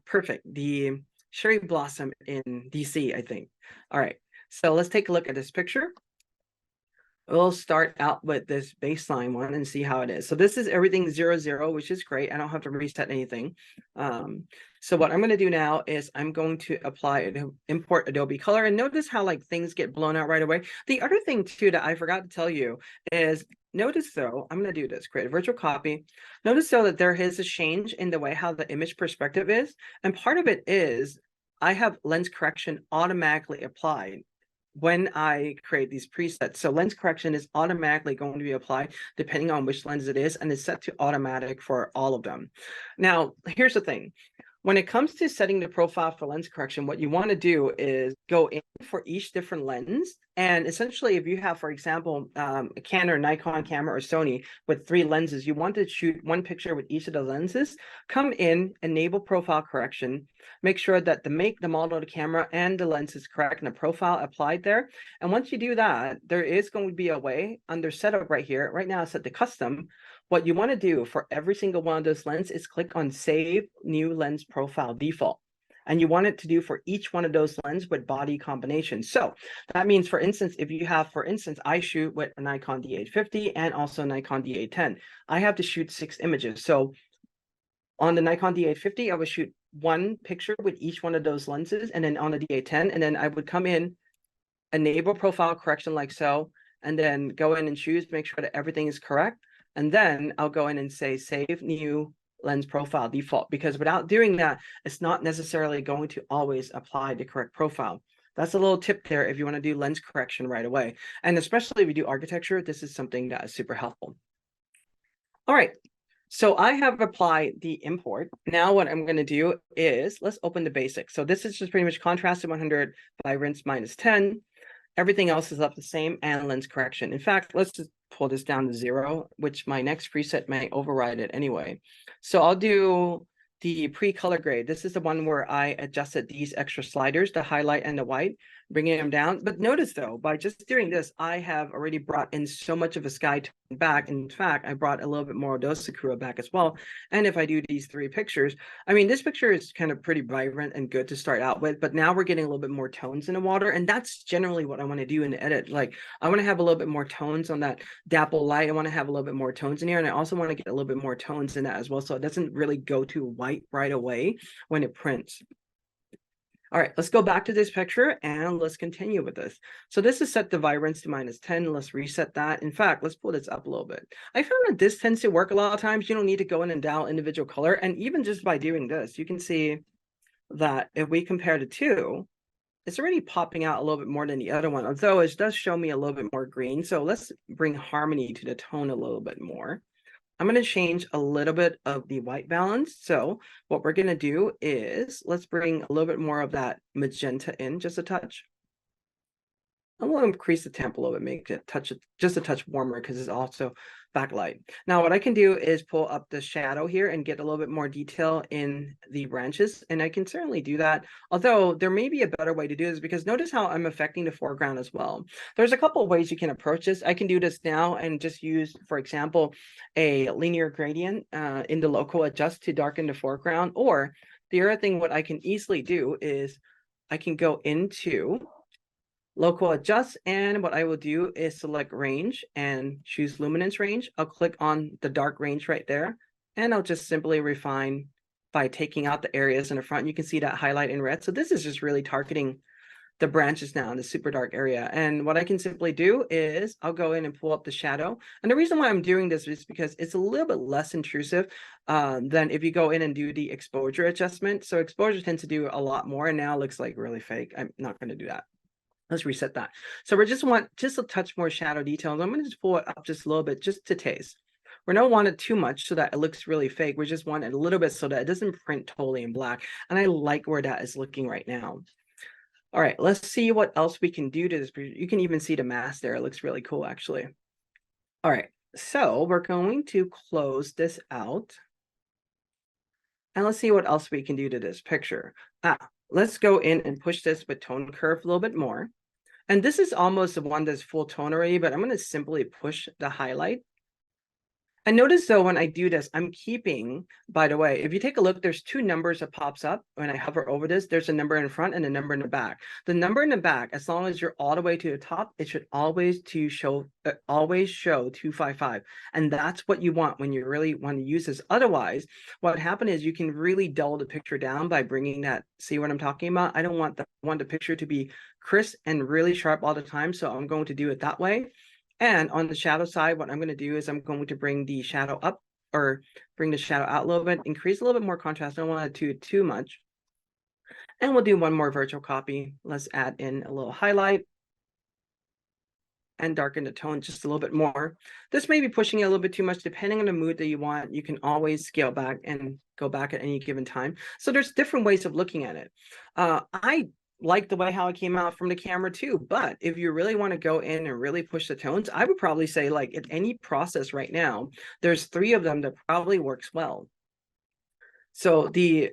Perfect. The cherry blossom in DC, I think. All right. So let's take a look at this picture. We'll start out with this baseline one and see how it is. So this is everything 0, 0, which is great. I don't have to reset anything. So what I'm going to do now is I'm going to import Adobe Color, and notice how like things get blown out right away. The other thing too that I forgot to tell you is notice though, I'm going to do this, create a virtual copy. Notice though that there is a change in the way how the image perspective is. And part of it is I have lens correction automatically applied when I create these presets. So lens correction is automatically going to be applied depending on which lens it is, and it's set to automatic for all of them. Now, here's the thing. When it comes to setting the profile for lens correction, what you want to do is go in for each different lens. And essentially, if you have, for example, a Canon or Nikon camera or Sony with 3 lenses, you want to shoot one picture with each of the lenses, come in, enable profile correction, make sure that the make, the model of the camera, and the lens is correct and the profile applied there. And once you do that, there is going to be a way under setup right here. Right now, it's set to custom. What you want to do for every single one of those lenses is click on Save New Lens Profile Default. And you want it to do for each one of those lenses with body combination. So that means, for instance, if you have, for instance, I shoot with a Nikon D850 and also Nikon D810. I have to shoot 6 images. So on the Nikon D850, I would shoot 1 picture with each one of those lenses. And then on the D810, and then I would come in, enable profile correction like so, and then go in and choose, make sure that everything is correct. And then I'll go in and say Save New lens profile default, because without doing that, it's not necessarily going to always apply the correct profile. That's a little tip there if you want to do lens correction right away. And especially if you do architecture, this is something that is super helpful. All right, so I have applied the import. Now what I'm going to do is let's open the basics. So this is just pretty much contrast to 100, vibrance -10. Everything else is up the same, and lens correction. In fact, let's just pull this down to 0, which my next preset may override it anyway. So I'll do the pre-color grade. This is the one where I adjusted these extra sliders, the highlight and the white, bringing them down. But notice though, by just doing this, I have already brought in so much of a sky tone back. In fact, I brought a little bit more of those Sakura back as well. And if I do these 3 pictures, I mean, this picture is kind of pretty vibrant and good to start out with, but now we're getting a little bit more tones in the water. And that's generally what I want to do in the edit. Like, I want to have a little bit more tones on that dapple light. I want to have a little bit more tones in here. And I also want to get a little bit more tones in that as well, so it doesn't really go to white right away when it prints. All right, let's go back to this picture and let's continue with this. So this is set the vibrance to -10. Let's reset that. In fact, let's pull this up a little bit. I found that this tends to work a lot of times. You don't need to go in and dial individual color. And even just by doing this, you can see that if we compare the two, it's already popping out a little bit more than the other one, although it does show me a little bit more green. So let's bring harmony to the tone a little bit more. I'm going to change a little bit of the white balance. So what we're going to do is let's bring a little bit more of that magenta in, just a touch. I'm going to increase the temp a little bit, make it just a touch warmer because it's also backlight. Now what I can do is pull up the shadow here and get a little bit more detail in the branches. And I can certainly do that. Although there may be a better way to do this, because notice how I'm affecting the foreground as well. There's a couple of ways you can approach this. I can do this now and just use, for example, a linear gradient in the local adjust to darken the foreground. Or the other thing, what I can easily do is I can go into local adjust, and what I will do is select range and choose luminance range. I'll click on the dark range right there, and I'll just simply refine by taking out the areas in the front. You can see that highlight in red. So this is just really targeting the branches now in the super dark area. And what I can simply do is I'll go in and pull up the shadow. And the reason why I'm doing this is because it's a little bit less intrusive than if you go in and do the exposure adjustment. So exposure tends to do a lot more, and now it looks like really fake. I'm not going to do that. Let's reset that. So we just want just a touch more shadow details. I'm going to just pull it up just a little bit, just to taste. We don't want it too much so that it looks really fake. We just want it a little bit so that it doesn't print totally in black. And I like where that is looking right now. All right, let's see what else we can do to this. You can even see the mask there. It looks really cool, actually. All right, so we're going to close this out. And let's see what else we can do to this picture. Let's go in and push this with tone curve a little bit more. And this is almost the one that's full tone already, but I'm going to simply push the highlight. And notice though, when I do this, I'm keeping, by the way, if you take a look, there's 2 numbers that pops up when I hover over this. There's a number in front and a number in the back. The number in the back, as long as you're all the way to the top, it should always show 255. And that's what you want when you really want to use this. Otherwise, what happened is you can really dull the picture down by bringing that. See what I'm talking about? I don't want the picture to be crisp and really sharp all the time. So I'm going to do it that way. And on the shadow side, what I'm going to do is I'm going to bring the shadow up, or bring the shadow out a little bit, increase a little bit more contrast. I don't want it to too much. And we'll do one more virtual copy. Let's add in a little highlight and darken the tone just a little bit more. This may be pushing it a little bit too much, depending on the mood that you want. You can always scale back and go back at any given time. So there's different ways of looking at it. I like the way how it came out from the camera too, but if you really want to go in and really push the tones, I would probably say, like, in any process right now, there's 3 of them that probably works well. So the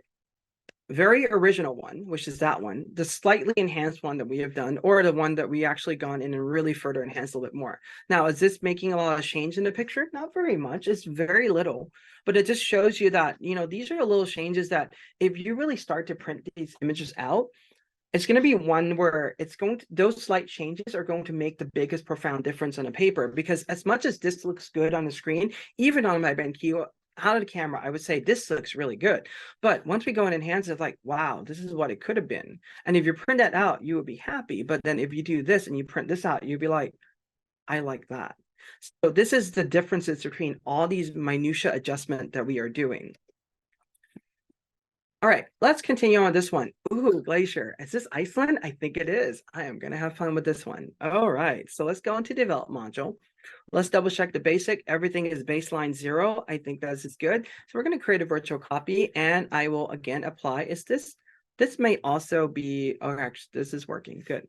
very original one, which is that one, the slightly enhanced one that we have done, or the one that we actually gone in and really further enhanced a little bit more. Now, is this making a lot of change in the picture? Not very much. It's very little, but it just shows you that, you know, these are the little changes that if you really start to print these images out, it's going to be one where it's going to, those slight changes are going to make the biggest profound difference on a paper. Because as much as this looks good on the screen, even on my BenQ out of the camera, I would say this looks really good. But once we go and enhance it, like, wow, this is what it could have been. And if you print that out, you would be happy. But then if you do this and you print this out, you'd be like, I like that. So this is the differences between all these minutia adjustment that we are doing. All right, let's continue on this one. Ooh, glacier. Is this Iceland? I think it is. I am going to have fun with this one. All right, so let's go into develop module. Let's double check the basic. Everything is baseline 0. I think that is good. So we're going to create a virtual copy, and I will again apply. This may also be, oh, actually, this is working. Good.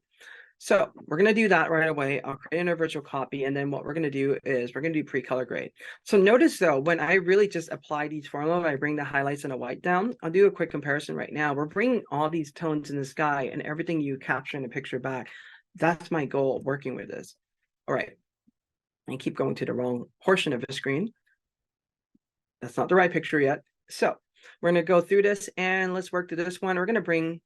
So we're going to do that right away. I'll create a virtual copy. And then what we're going to do is we're going to do pre-color grade. So notice though, when I really just apply these formula, I bring the highlights and the white down. I'll do a quick comparison right now. We're bringing all these tones in the sky and everything you capture in the picture back. That's my goal of working with this. All right. And keep going to the wrong portion of the screen. That's not the right picture yet. So we're going to go through this and let's work through this one. We're going to bring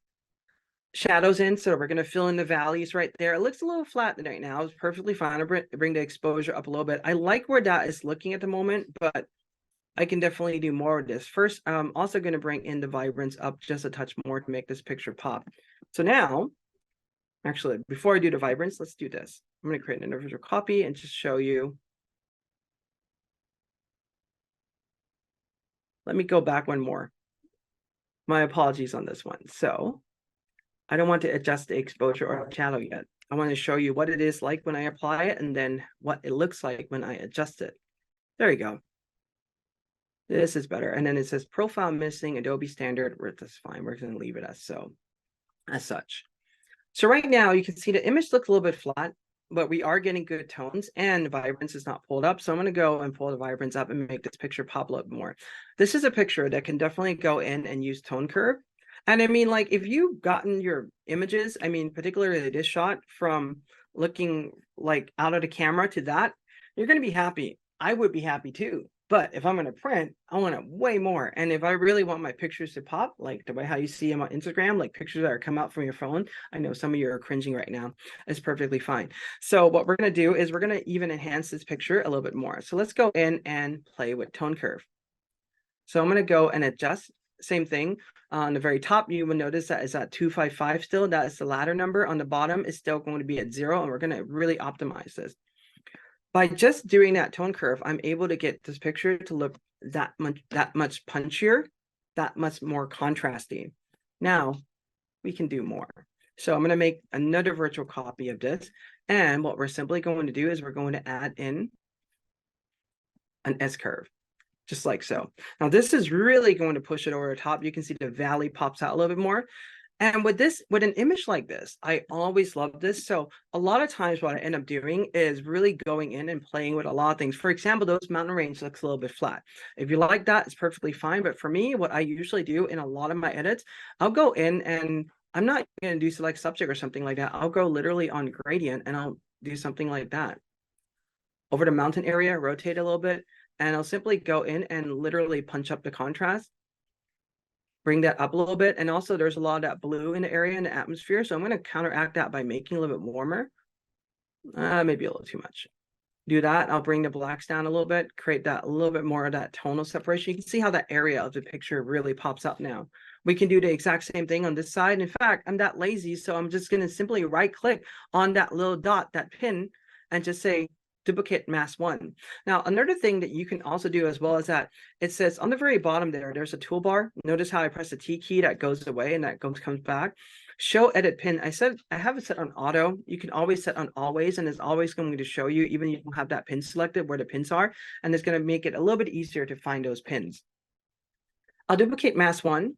shadows in, so we're going to fill in the values right there. It looks a little flat right now. It's perfectly fine. I'll bring the exposure up a little bit. I like where that is looking at the moment, but I can definitely do more of this. First, I'm also going to bring in the vibrance up just a touch more to make this picture pop. So now, actually, before I do the vibrance, let's do this. I'm going to create an individual copy and just show you. Let me go back one more. My apologies on this one. So I don't want to adjust the exposure or shadow yet. I want to show you what it is like when I apply it and then what it looks like when I adjust it. There you go. This is better. And then it says profile missing, Adobe standard. That's fine. We're going to leave it as such. So right now you can see the image looks a little bit flat, but we are getting good tones and vibrance is not pulled up. So I'm going to go and pull the vibrance up and make this picture pop a little bit more. This is a picture that can definitely go in and use tone curve. And I mean, like if you've gotten your images, I mean, particularly this shot from looking like out of the camera to that, you're going to be happy. I would be happy too. But if I'm going to print, I want it way more. And if I really want my pictures to pop, like the way how you see them on Instagram, like pictures that are come out from your phone, I know some of you are cringing right now. It's perfectly fine. So what we're going to do is we're going to even enhance this picture a little bit more. So let's go in and play with tone curve. So I'm going to go and adjust. Same thing. On the very top, you will notice that is at 255 still. That is the ladder number. On the bottom is still going to be at 0. And we're going to really optimize this. By just doing that tone curve, I'm able to get this picture to look that much punchier, that much more contrasty. Now we can do more. So I'm going to make another virtual copy of this. And what we're simply going to do is we're going to add in an S curve, just like so. Now this is really going to push it over the top. You can see the valley pops out a little bit more. And with an image like this, I always love this. So a lot of times what I end up doing is really going in and playing with a lot of things. For example, those mountain range looks a little bit flat. If you like that, it's perfectly fine. But for me, what I usually do in a lot of my edits, I'll go in and I'm not going to do select subject or something like that. I'll go literally on gradient and I'll do something like that. Over the mountain area, rotate a little bit, and I'll simply go in and literally punch up the contrast. Bring that up a little bit. And also there's a lot of that blue in the area in the atmosphere. So I'm going to counteract that by making a little bit warmer. Maybe a little too much. Do that. I'll bring the blacks down a little bit, create that a little bit more of that tonal separation. You can see how that area of the picture really pops up now. We can do the exact same thing on this side. In fact, I'm that lazy, so I'm just going to simply right click on that little dot, that pin, and just say duplicate mask 1. Now, another thing that you can also do as well is that it says on the very bottom there's a toolbar. Notice how I press the T key, that goes away and that comes back. Show edit pin. I have it set on auto. You can always set on always, and it's always going to show you, even if you don't have that pin selected, where the pins are, and it's going to make it a little bit easier to find those pins. I'll duplicate mask 1,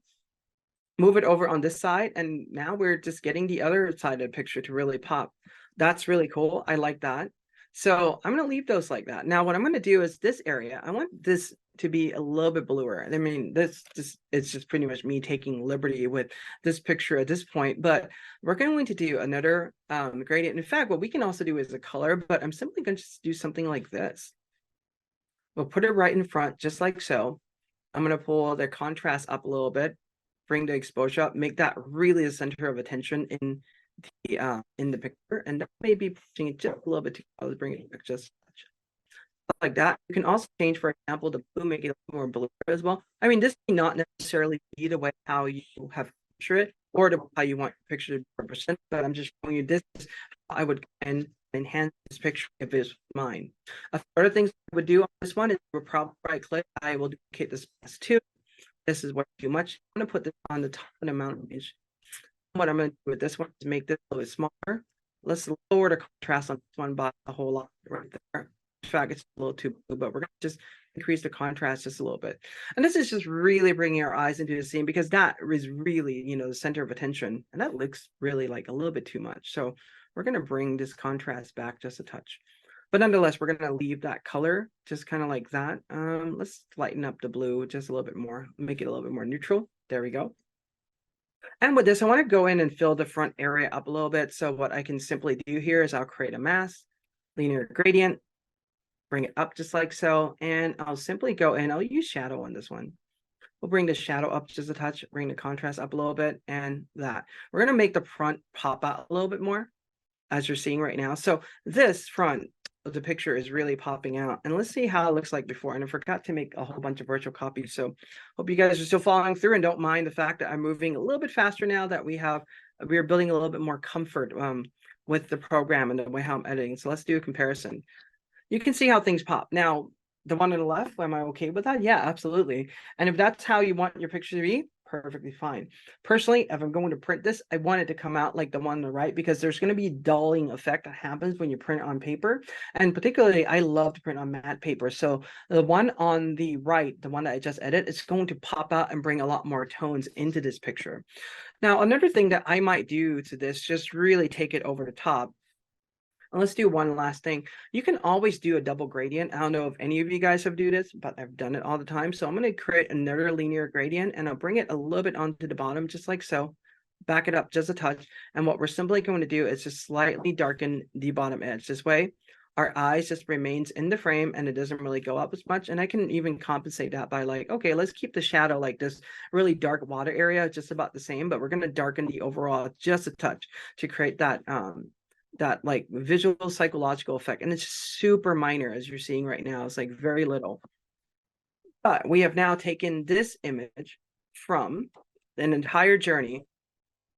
move it over on this side, and now we're just getting the other side of the picture to really pop. That's really cool. I like that. So I'm going to leave those like that. Now, what I'm going to do is this area, I want this to be a little bit bluer. I mean, it's just pretty much me taking liberty with this picture at this point, but we're going to do another gradient. In fact, what we can also do is a color, but I'm simply going to just do something like this. We'll put it right in front, just like so. I'm going to pull the contrast up a little bit, bring the exposure up, make that really the center of attention in the picture, and that may be pushing it just a little bit too. I'll bring it back just like that. You can also change, for example, the blue, make it a little more blue as well. I mean, this may not necessarily be the way how you have picture it or how you want your picture to be represented, but I'm just showing you this is how I would enhance this picture if it's mine. Other things I would do on this one is we'll probably right click. I will duplicate this as 2. this is way too much. I'm going to put this on the top of the mountain range. What I'm going to do with this one is make this a little bit smaller. Let's lower the contrast on this one by a whole lot right there. In fact, it's a little too blue, but we're going to just increase the contrast just a little bit. And this is just really bringing our eyes into the scene, because that is really, the center of attention. And that looks really like a little bit too much. So we're going to bring this contrast back just a touch. But nonetheless, we're going to leave that color just kind of like that. Let's lighten up the blue just a little bit more, make it a little bit more neutral. There we go. And with this, I want to go in and fill the front area up a little bit. So what I can simply do here is I'll create a mask, linear gradient, bring it up just like so. And I'll simply go in, I'll use shadow on this one. We'll bring the shadow up just a touch, bring the contrast up a little bit, and that. We're going to make the front pop out a little bit more, as you're seeing right now. So this front of the picture is really popping out. And let's see how it looks like before. And I forgot to make a whole bunch of virtual copies. So hope you guys are still following through and don't mind the fact that I'm moving a little bit faster now that we are building a little bit more comfort with the program and the way how I'm editing. So let's do a comparison. You can see how things pop. Now, the one on the left, am I okay with that? Yeah, absolutely. And if that's how you want your picture to be, perfectly fine. Personally, if I'm going to print this, I want it to come out like the one on the right, because there's going to be a dulling effect that happens when you print on paper. And particularly, I love to print on matte paper. So the one on the right, the one that I just edited, it's going to pop out and bring a lot more tones into this picture. Now, another thing that I might do to this, just really take it over the top. And let's do one last thing. You can always do a double gradient. I don't know if any of you guys have do this, but I've done it all the time. So I'm going to create another linear gradient, and I'll bring it a little bit onto the bottom, just like so. Back it up just a touch. And what we're simply going to do is just slightly darken the bottom edge. This way, our eyes just remains in the frame and it doesn't really go up as much. And I can even compensate that by like, okay, let's keep the shadow like this really dark water area just about the same, but we're going to darken the overall just a touch to create that like visual psychological effect. And it's super minor, as you're seeing right now. It's like very little. But we have now taken this image from an entire journey,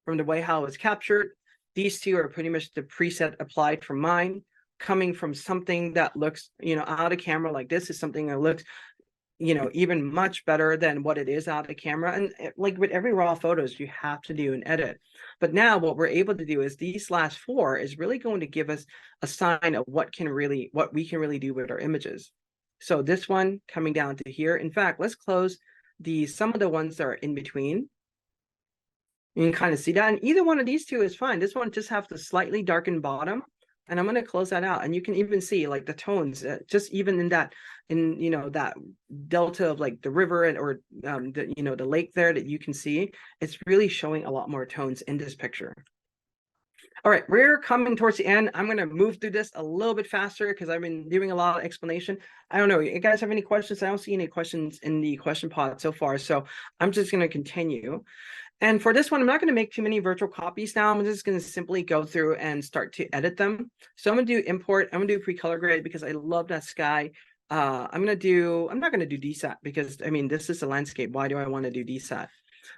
from the way how it's captured. These two are pretty much the preset applied from mine, coming from something that looks, out of camera like this is something that looks, even much better than what it is out of camera. And like with every raw photos, you have to do an edit. But now what we're able to do is these last four is really going to give us a sign of what we can really do with our images. So this one coming down to here. In fact, let's close some of the ones that are in between. You can kind of see that. And either one of these two is fine. This one just have the slightly darkened bottom. And I'm going to close that out. And you can even see like the tones, just even in that delta of like the river or the lake there that you can see, it's really showing a lot more tones in this picture. All right, we're coming towards the end. I'm going to move through this a little bit faster because I've been doing a lot of explanation. I don't know, you guys have any questions? I don't see any questions in the question pod so far. So I'm just going to continue. And for this one, I'm not going to make too many virtual copies now. I'm just going to simply go through and start to edit them. So I'm going to do import. I'm going to do pre-color grade because I love that sky. I'm not going to do DSAT because, I mean, this is a landscape. Why do I want to do DSAT?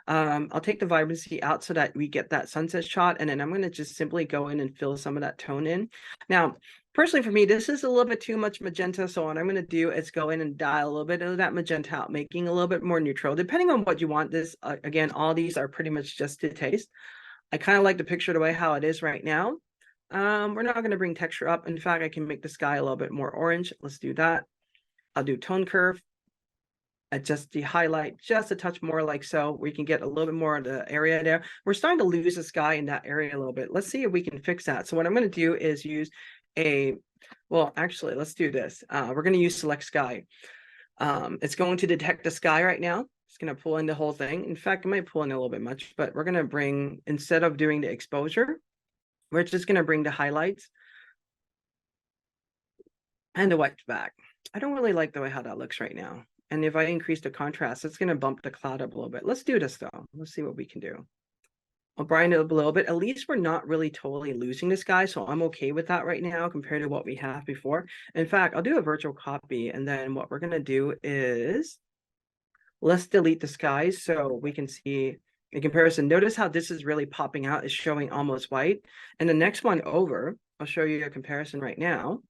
I'll take the vibrancy out so that we get that sunset shot. And then I'm going to just simply go in and fill some of that tone in. Now, personally for me, this is a little bit too much magenta. So what I'm going to do is go in and dial a little bit of that magenta out, making a little bit more neutral, depending on what you want. This, again, all these are pretty much just to taste. I kind of like the picture the way how it is right now. We're not going to bring texture up. In fact, I can make the sky a little bit more orange. Let's do that. I'll do tone curve. Adjust the highlight just a touch more like so. We can get a little bit more of the area there. We're starting to lose the sky in that area a little bit. Let's see if we can fix that. So what I'm going to do is use actually, let's do this. We're going to use select sky. It's going to detect the sky right now. It's going to pull in the whole thing. In fact, it might pull in a little bit much, but we're going to bring, instead of doing the exposure, we're just going to bring the highlights and the white back. I don't really like the way how that looks right now. And if I increase the contrast, it's going to bump the cloud up a little bit. Let's do this though. Let's see what we can do. I'll brighten it up a little bit. At least we're not really totally losing this guy. So I'm okay with that right now compared to what we have before. In fact, I'll do a virtual copy. And then what we're going to do is let's delete the skies so we can see in comparison. Notice how this is really popping out. It's showing almost white. And the next one over, I'll show you a comparison right now.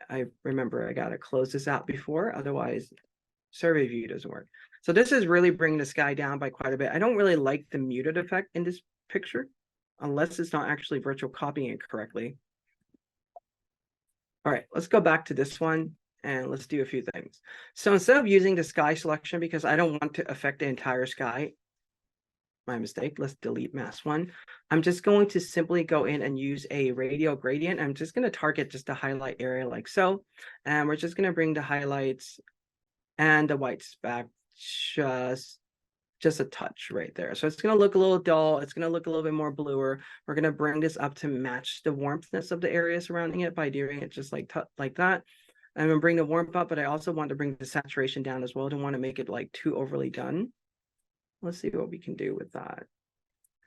I remember I got to close this out before. Otherwise, survey view doesn't work. So this is really bringing the sky down by quite a bit. I don't really like the muted effect in this picture, unless it's not actually virtual copying it correctly. All right, let's go back to this one and let's do a few things. So instead of using the sky selection, because I don't want to affect the entire sky, my mistake, let's delete mask one. I'm just going to simply go in and use a radial gradient. I'm just going to target just the highlight area like so. And we're just going to bring the highlights and the whites back just a touch right there. So it's going to look a little dull. It's going to look a little bit more bluer. We're going to bring this up to match the warmthness of the area surrounding it by doing it just like that. I'm going to bring the warmth up, but I also want to bring the saturation down as well. I don't want to make it like too overly done. Let's see what we can do with that.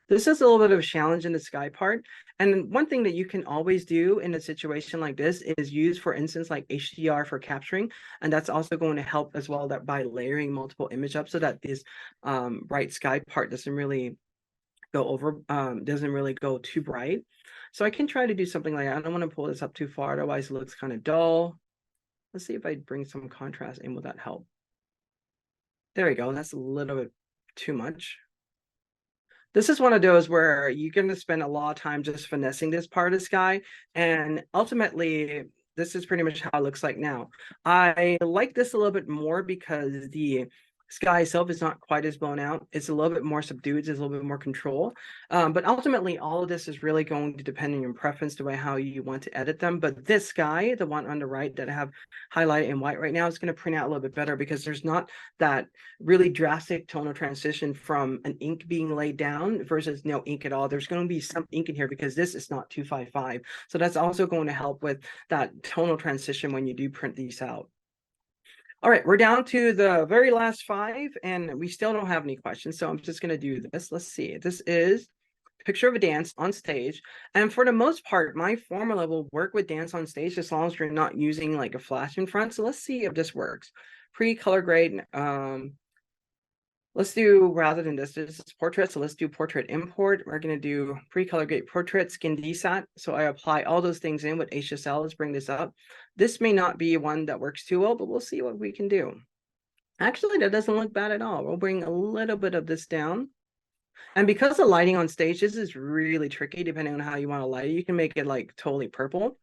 This is a little bit of a challenge in the sky part. And one thing that you can always do in a situation like this is use, for instance, like HDR for capturing. And that's also going to help as well that by layering multiple image up so that this bright sky part doesn't really go over, doesn't really go too bright. So I can try to do something like that. I don't want to pull this up too far, otherwise it looks kind of dull. Let's see if I bring some contrast in. Will that help? There we go. That's a little bit too much. This is one of those where you're going to spend a lot of time just finessing this part of the sky. And ultimately, this is pretty much how it looks like now. I like this a little bit more because the sky itself is not quite as blown out. It's a little bit more subdued. There's a little bit more control. But ultimately, all of this is really going to depend on your preference, the way how you want to edit them. But this sky, the one on the right that I have highlighted in white right now, is going to print out a little bit better because there's not that really drastic tonal transition from an ink being laid down versus no ink at all. There's going to be some ink in here because this is not 255. So that's also going to help with that tonal transition when you do print these out. All right, we're down to the very last 5, and we still don't have any questions. So I'm just going to do this. Let's see. This is picture of a dance on stage. And for the most part, my formula will work with dance on stage as long as you're not using like a flash in front. So let's see if this works. Pre-color grade. Let's do, rather than this is portrait, so let's do portrait import. We're going to do pre-color grade portrait skin desat. So I apply all those things in with HSL. Let's bring this up. This may not be one that works too well, but we'll see what we can do. Actually, that doesn't look bad at all. We'll bring a little bit of this down. And because the lighting on stage, this is really tricky depending on how you want to light it. You can make it like totally purple.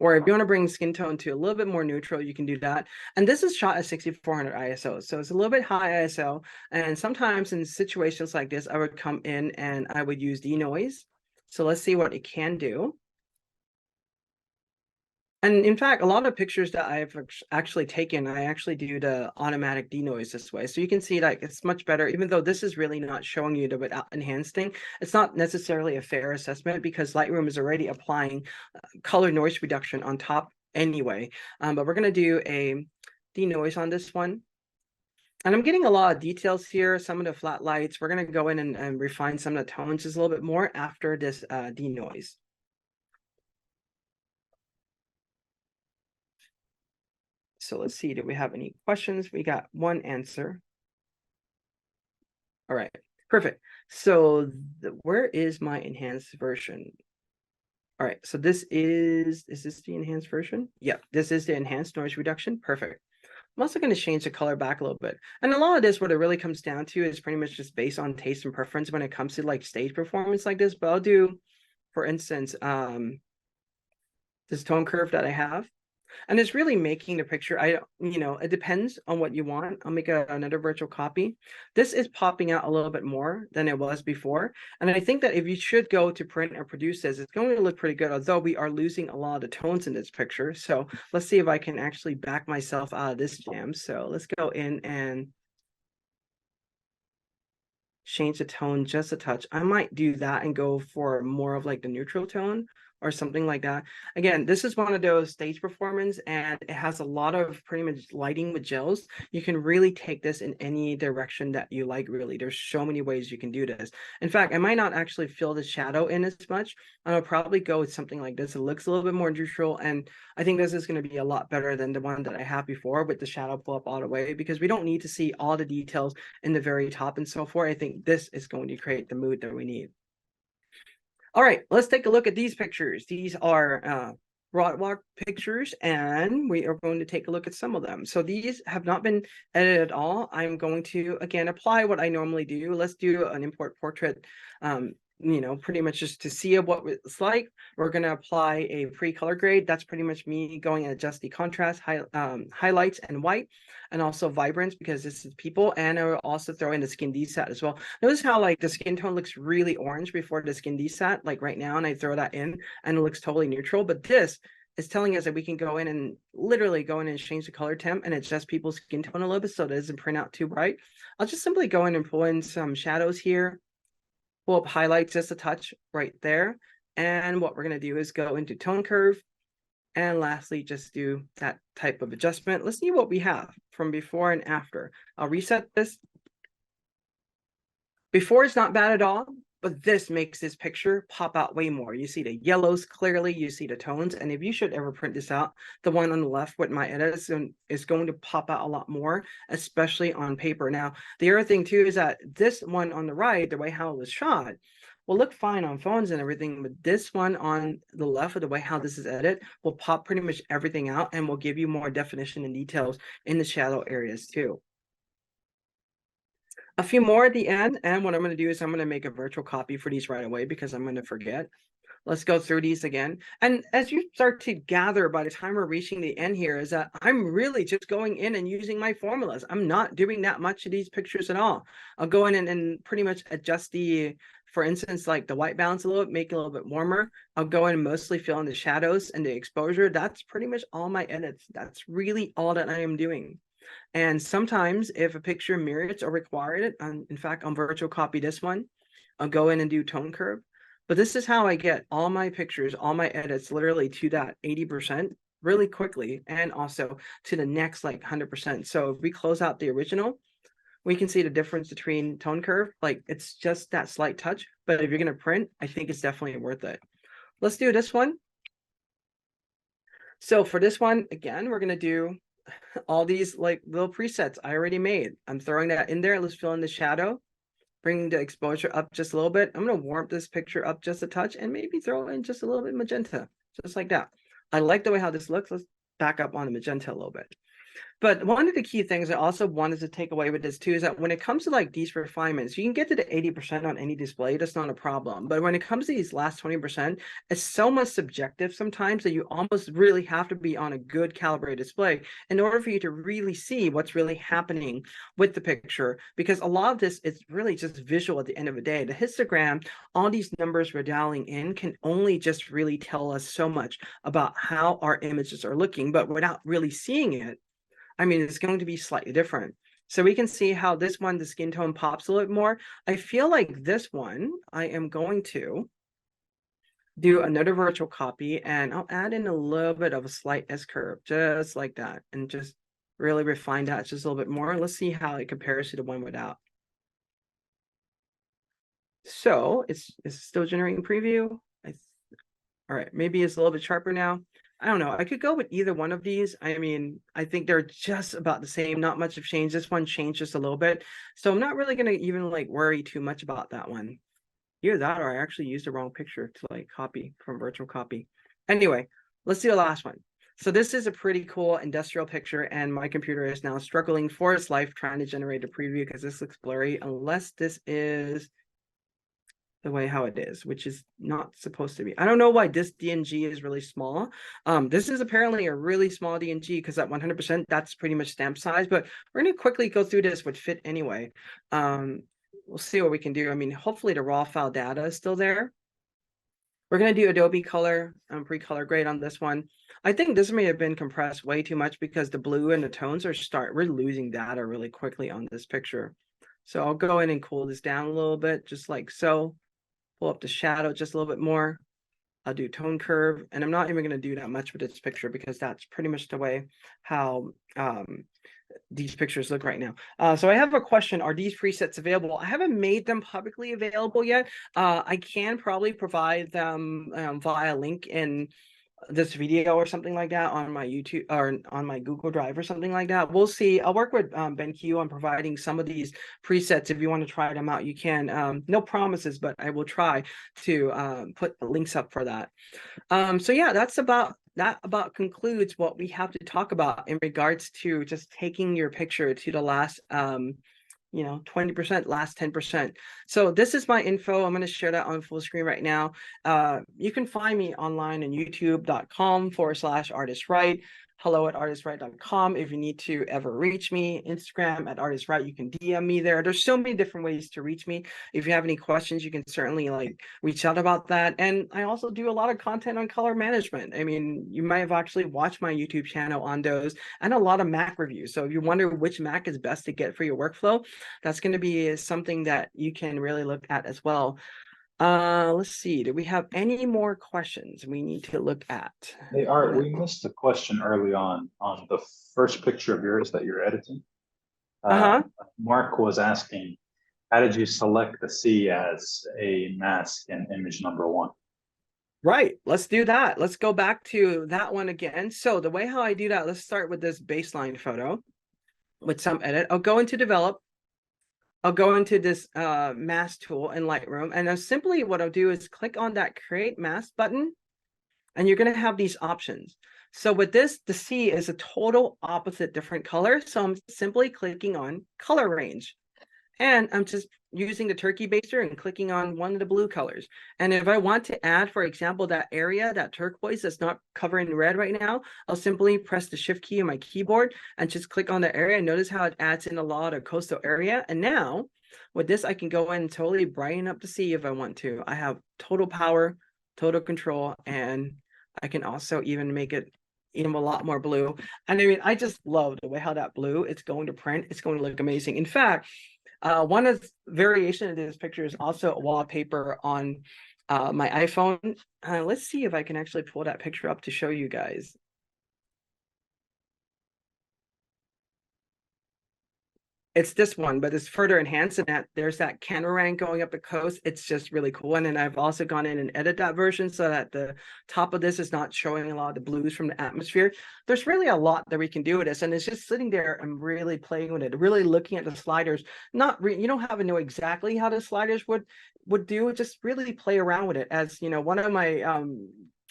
Or if you want to bring skin tone to a little bit more neutral, you can do that. And this is shot at 6400 ISO. So it's a little bit high ISO. And sometimes in situations like this, I would come in and I would use denoise. So let's see what it can do. And in fact, a lot of pictures that I've actually taken, I actually do the automatic denoise this way. So you can see like it's much better, even though this is really not showing you the without enhancing. It's not necessarily a fair assessment because Lightroom is already applying color noise reduction on top anyway. But we're going to do a denoise on this one. And I'm getting a lot of details here, some of the flat lights. We're going to go in and refine some of the tones just a little bit more after this denoise. So let's see, do we have any questions? We got one answer. All right, perfect. So where is my enhanced version? All right, so is this the enhanced version? Yeah, this is the enhanced noise reduction. Perfect. I'm also going to change the color back a little bit. And a lot of this, what it really comes down to is pretty much just based on taste and preference when it comes to like stage performance like this. But I'll do, for instance, this tone curve that I have. And it's really making the picture, it depends on what you want. I'll make another virtual copy. This is popping out a little bit more than it was before. And I think that if you should go to print or produce this, it's going to look pretty good, although we are losing a lot of the tones in this picture. So let's see if I can actually back myself out of this jam. So let's go in and change the tone just a touch. I might do that and go for more of like the neutral tone or something like that. Again, this is one of those stage performance and it has a lot of pretty much lighting with gels. You can really take this in any direction that you like, really. There's so many ways you can do this. In fact, I might not actually fill the shadow in as much. I'll probably go with something like this. It looks a little bit more neutral, and I think this is going to be a lot better than the one that I had before with the shadow pull up all the way, because we don't need to see all the details in the very top and so forth. I think this is going to create the mood that we need. All right, let's take a look at these pictures. These are raw walk pictures, and we are going to take a look at some of them. So these have not been edited at all. I'm going to, again, apply what I normally do. Let's do an import portrait, pretty much just to see what it's like. We're going to apply a pre-color grade. That's pretty much me going and adjust the contrast, highlights, and white, and also vibrance, because this is people. And I will also throw in the skin desat as well. Notice how like the skin tone looks really orange before the skin desat, like right now, and I throw that in and it looks totally neutral. But this is telling us that we can go in and literally go in and change the color temp and adjust people's skin tone a little bit so it doesn't print out too bright. I'll just simply go in and pull in some shadows here, pull up highlights just a touch right there. And what we're going to do is go into tone curve. And lastly, just do that type of adjustment. Let's see what we have from before and after. I'll reset this. Before is not bad at all, but this makes this picture pop out way more. You see the yellows clearly, you see the tones. And if you should ever print this out, the one on the left with my edits is going to pop out a lot more, especially on paper. Now, the other thing too is that this one on the right, the way how it was shot, will look fine on phones and everything, but this one on the left, of the way how this is edited, will pop pretty much everything out and will give you more definition and details in the shadow areas too. A few more at the end, and what I'm going to do is I'm going to make a virtual copy for these right away because I'm going to forget. Let's go through these again. And as you start to gather by the time we're reaching the end here, is that I'm really just going in and using my formulas. I'm not doing that much of these pictures at all. I'll go in and pretty much adjust the, for instance, like the white balance a little bit, make it a little bit warmer. I'll go in and mostly fill in the shadows and the exposure. That's pretty much all my edits. That's really all that I am doing. And sometimes if a picture merits or required it, in fact, on virtual copy this one, I'll go in and do tone curve. But this is how I get all my pictures, all my edits, literally to that 80% really quickly, and also to the next like 100%. So if we close out the original, we can see the difference between tone curve. Like it's just that slight touch, but if you're going to print, I think it's definitely worth it. Let's do this one. So for this one, again, we're going to do all these like little presets I already made. I'm throwing that in there. Let's fill in the shadow, bring the exposure up just a little bit. I'm going to warp this picture up just a touch and maybe throw in just a little bit magenta, just like that. I like the way how this looks. Let's back up on the magenta a little bit. But one of the key things I also wanted to take away with this too is that when it comes to like these refinements, you can get to the 80% on any display. That's not a problem. But when it comes to these last 20%, it's so much subjective sometimes that you almost really have to be on a good calibrated display in order for you to really see what's really happening with the picture. Because a lot of this is really just visual at the end of the day. The histogram, all these numbers we're dialing in can only just really tell us so much about how our images are looking, but without really seeing it, I mean, it's going to be slightly different. So we can see how this one, the skin tone pops a little bit more. I feel like this one, I am going to do another virtual copy and I'll add in a little bit of a slight S-curve, just like that. And just really refine that just a little bit more. Let's see how it compares to the one without. So it's still generating preview. All right, maybe it's a little bit sharper now. I don't know. I could go with either one of these. I mean, I think they're just about the same. Not much have changed. This one changed just a little bit. So I'm not really going to even like worry too much about that one. Either that or I actually used the wrong picture to like copy from virtual copy. Anyway, let's do the last one. So this is a pretty cool industrial picture and my computer is now struggling for its life trying to generate a preview because this looks blurry unless this is the way how it is, which is not supposed to be. I don't know why this DNG is really small. This is apparently a really small DNG because at 100%, that's pretty much stamp size, but we're going to quickly go through this with fit anyway. We'll see what we can do. I mean, hopefully the raw file data is still there. We're going to do Adobe Color, pre-color grade on this one. I think this may have been compressed way too much because the blue and the tones we're losing data really quickly on this picture. So I'll go in and cool this down a little bit, just like so. Pull up the shadow just a little bit more. I'll do tone curve, and I'm not even going to do that much with this picture because that's pretty much the way how these pictures look right now. So I have a question. Are these presets available? I haven't made them publicly available yet. I can probably provide them via link in this video or something like that on my YouTube or on my Google Drive or something like that. We'll see. I'll work with BenQ on providing some of these presets. If you want to try them out, you can. No promises, but I will try to put links up for that. So yeah, that's about that about concludes what we have to talk about in regards to just taking your picture to the last 20%, last 10%. So this is my info. I'm going to share that on full screen right now. You can find me online on youtube.com/artistright. hello@artistright.com. If you need to ever reach me, Instagram @artistright, you can DM me there. There's so many different ways to reach me. If you have any questions, you can certainly reach out about that. And I also do a lot of content on color management. I mean, you might have actually watched my YouTube channel on those, and a lot of Mac reviews. So if you wonder which Mac is best to get for your workflow, that's going to be something that you can really look at as well. Let's see. Do we have any more questions we need to look at? Hey, Art, we missed a question early on the first picture of yours that you're editing. Mark was asking, how did you select the C as a mask in image number 1? Right. Let's do that. Let's go back to that one again. So the way how I do that, let's start with this baseline photo with some edit. I'll go into develop. I'll go into this mask tool in Lightroom, and simply what I'll do is click on that create mask button, and you're going to have these options. So with this, the C is a total opposite different color. So I'm simply clicking on color range, and I'm just using the turkey baster and clicking on one of the blue colors. And if I want to add, for example, that area, that turquoise that's not covering red right now, I'll simply press the shift key on my keyboard and just click on the area. Notice how it adds in a lot of coastal area. And now with this, I can go in and totally brighten up the sea if I want to. I have total power, total control, and I can also even make it even a lot more blue. And I mean, I just love the way how that blue, it's going to print. It's going to look amazing. In fact, one of the variation of this picture is also a wallpaper on my iPhone. Let's see if I can actually pull that picture up to show you guys. It's this one, but it's further enhanced in that there's that catamaran going up the coast. It's just really cool. And then I've also gone in and edited that version so that the top of this is not showing a lot of the blues from the atmosphere. There's really a lot that we can do with this. And it's just sitting there and really playing with it, really looking at the sliders. You don't have to know exactly how the sliders would do, just really play around with it. As you know, one of my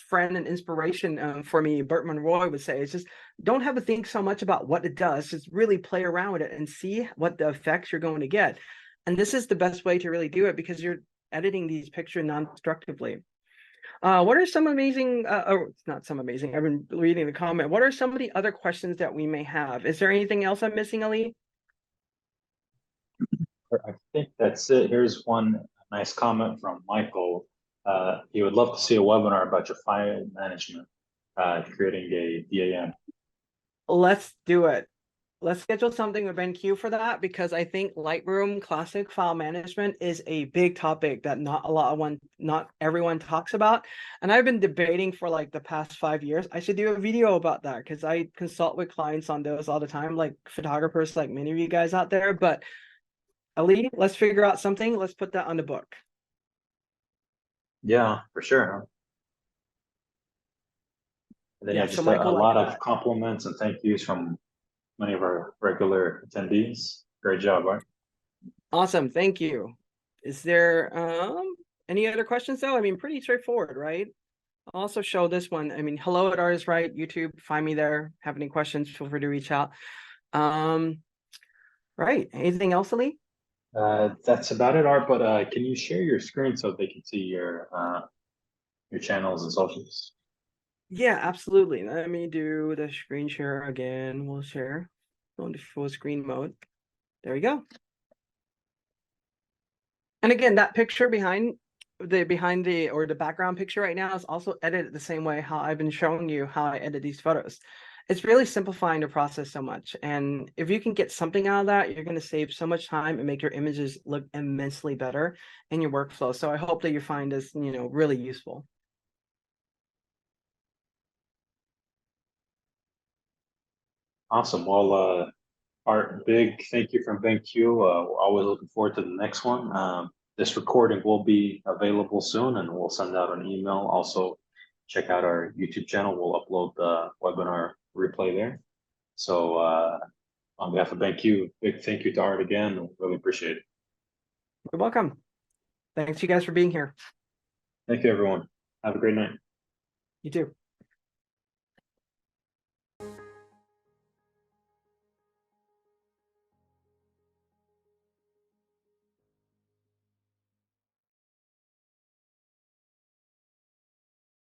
friend and inspiration for me, Bert Monroy, would say, is just don't have to think so much about what it does, just really play around with it and see what the effects you're going to get. And this is the best way to really do it because you're editing these pictures non-destructively. What are some amazing, it's not some amazing, I've been reading the comment. What are some of the other questions that we may have? Is there anything else I'm missing, Ali? I think that's it. Here's one nice comment from Michael. He would love to see a webinar about your file management, creating a DAM. Let's do it. Let's schedule something with BenQ for that, because I think Lightroom Classic file management is a big topic that not everyone talks about. And I've been debating for like the past 5 years. I should do a video about that because I consult with clients on those all the time, like photographers, like many of you guys out there. But Ali, let's figure out something. Let's put that on the book. Yeah, for sure. And then Yeah, just so a Michael, lot of compliments and thank yous from many of our regular attendees. Great job, Art. Awesome, thank you. Is there any other questions though? I mean, pretty straightforward, right? I'll also show this one. I mean, hello@artistright, YouTube, find me there. Have any questions, feel free to reach out. Right, anything else, Ali? That's about it, Art, but can you share your screen so they can see your channels and socials? Yeah, absolutely. Let me do the screen share again. We'll share. Go into full screen mode. There we go. And again, that picture behind the background picture right now is also edited the same way how I've been showing you how I edit these photos. It's really simplifying the process so much. And if you can get something out of that, you're going to save so much time and make your images look immensely better in your workflow. So I hope that you find this, really useful. Awesome. Well, Art, big thank you from BenQ. We're always looking forward to the next one. This recording will be available soon and we'll send out an email. Also, check out our YouTube channel. We'll upload the webinar replay there. So on behalf of BenQ, big thank you to Art again. Really appreciate it. You're welcome. Thanks you guys for being here. Thank you, everyone. Have a great night. You too.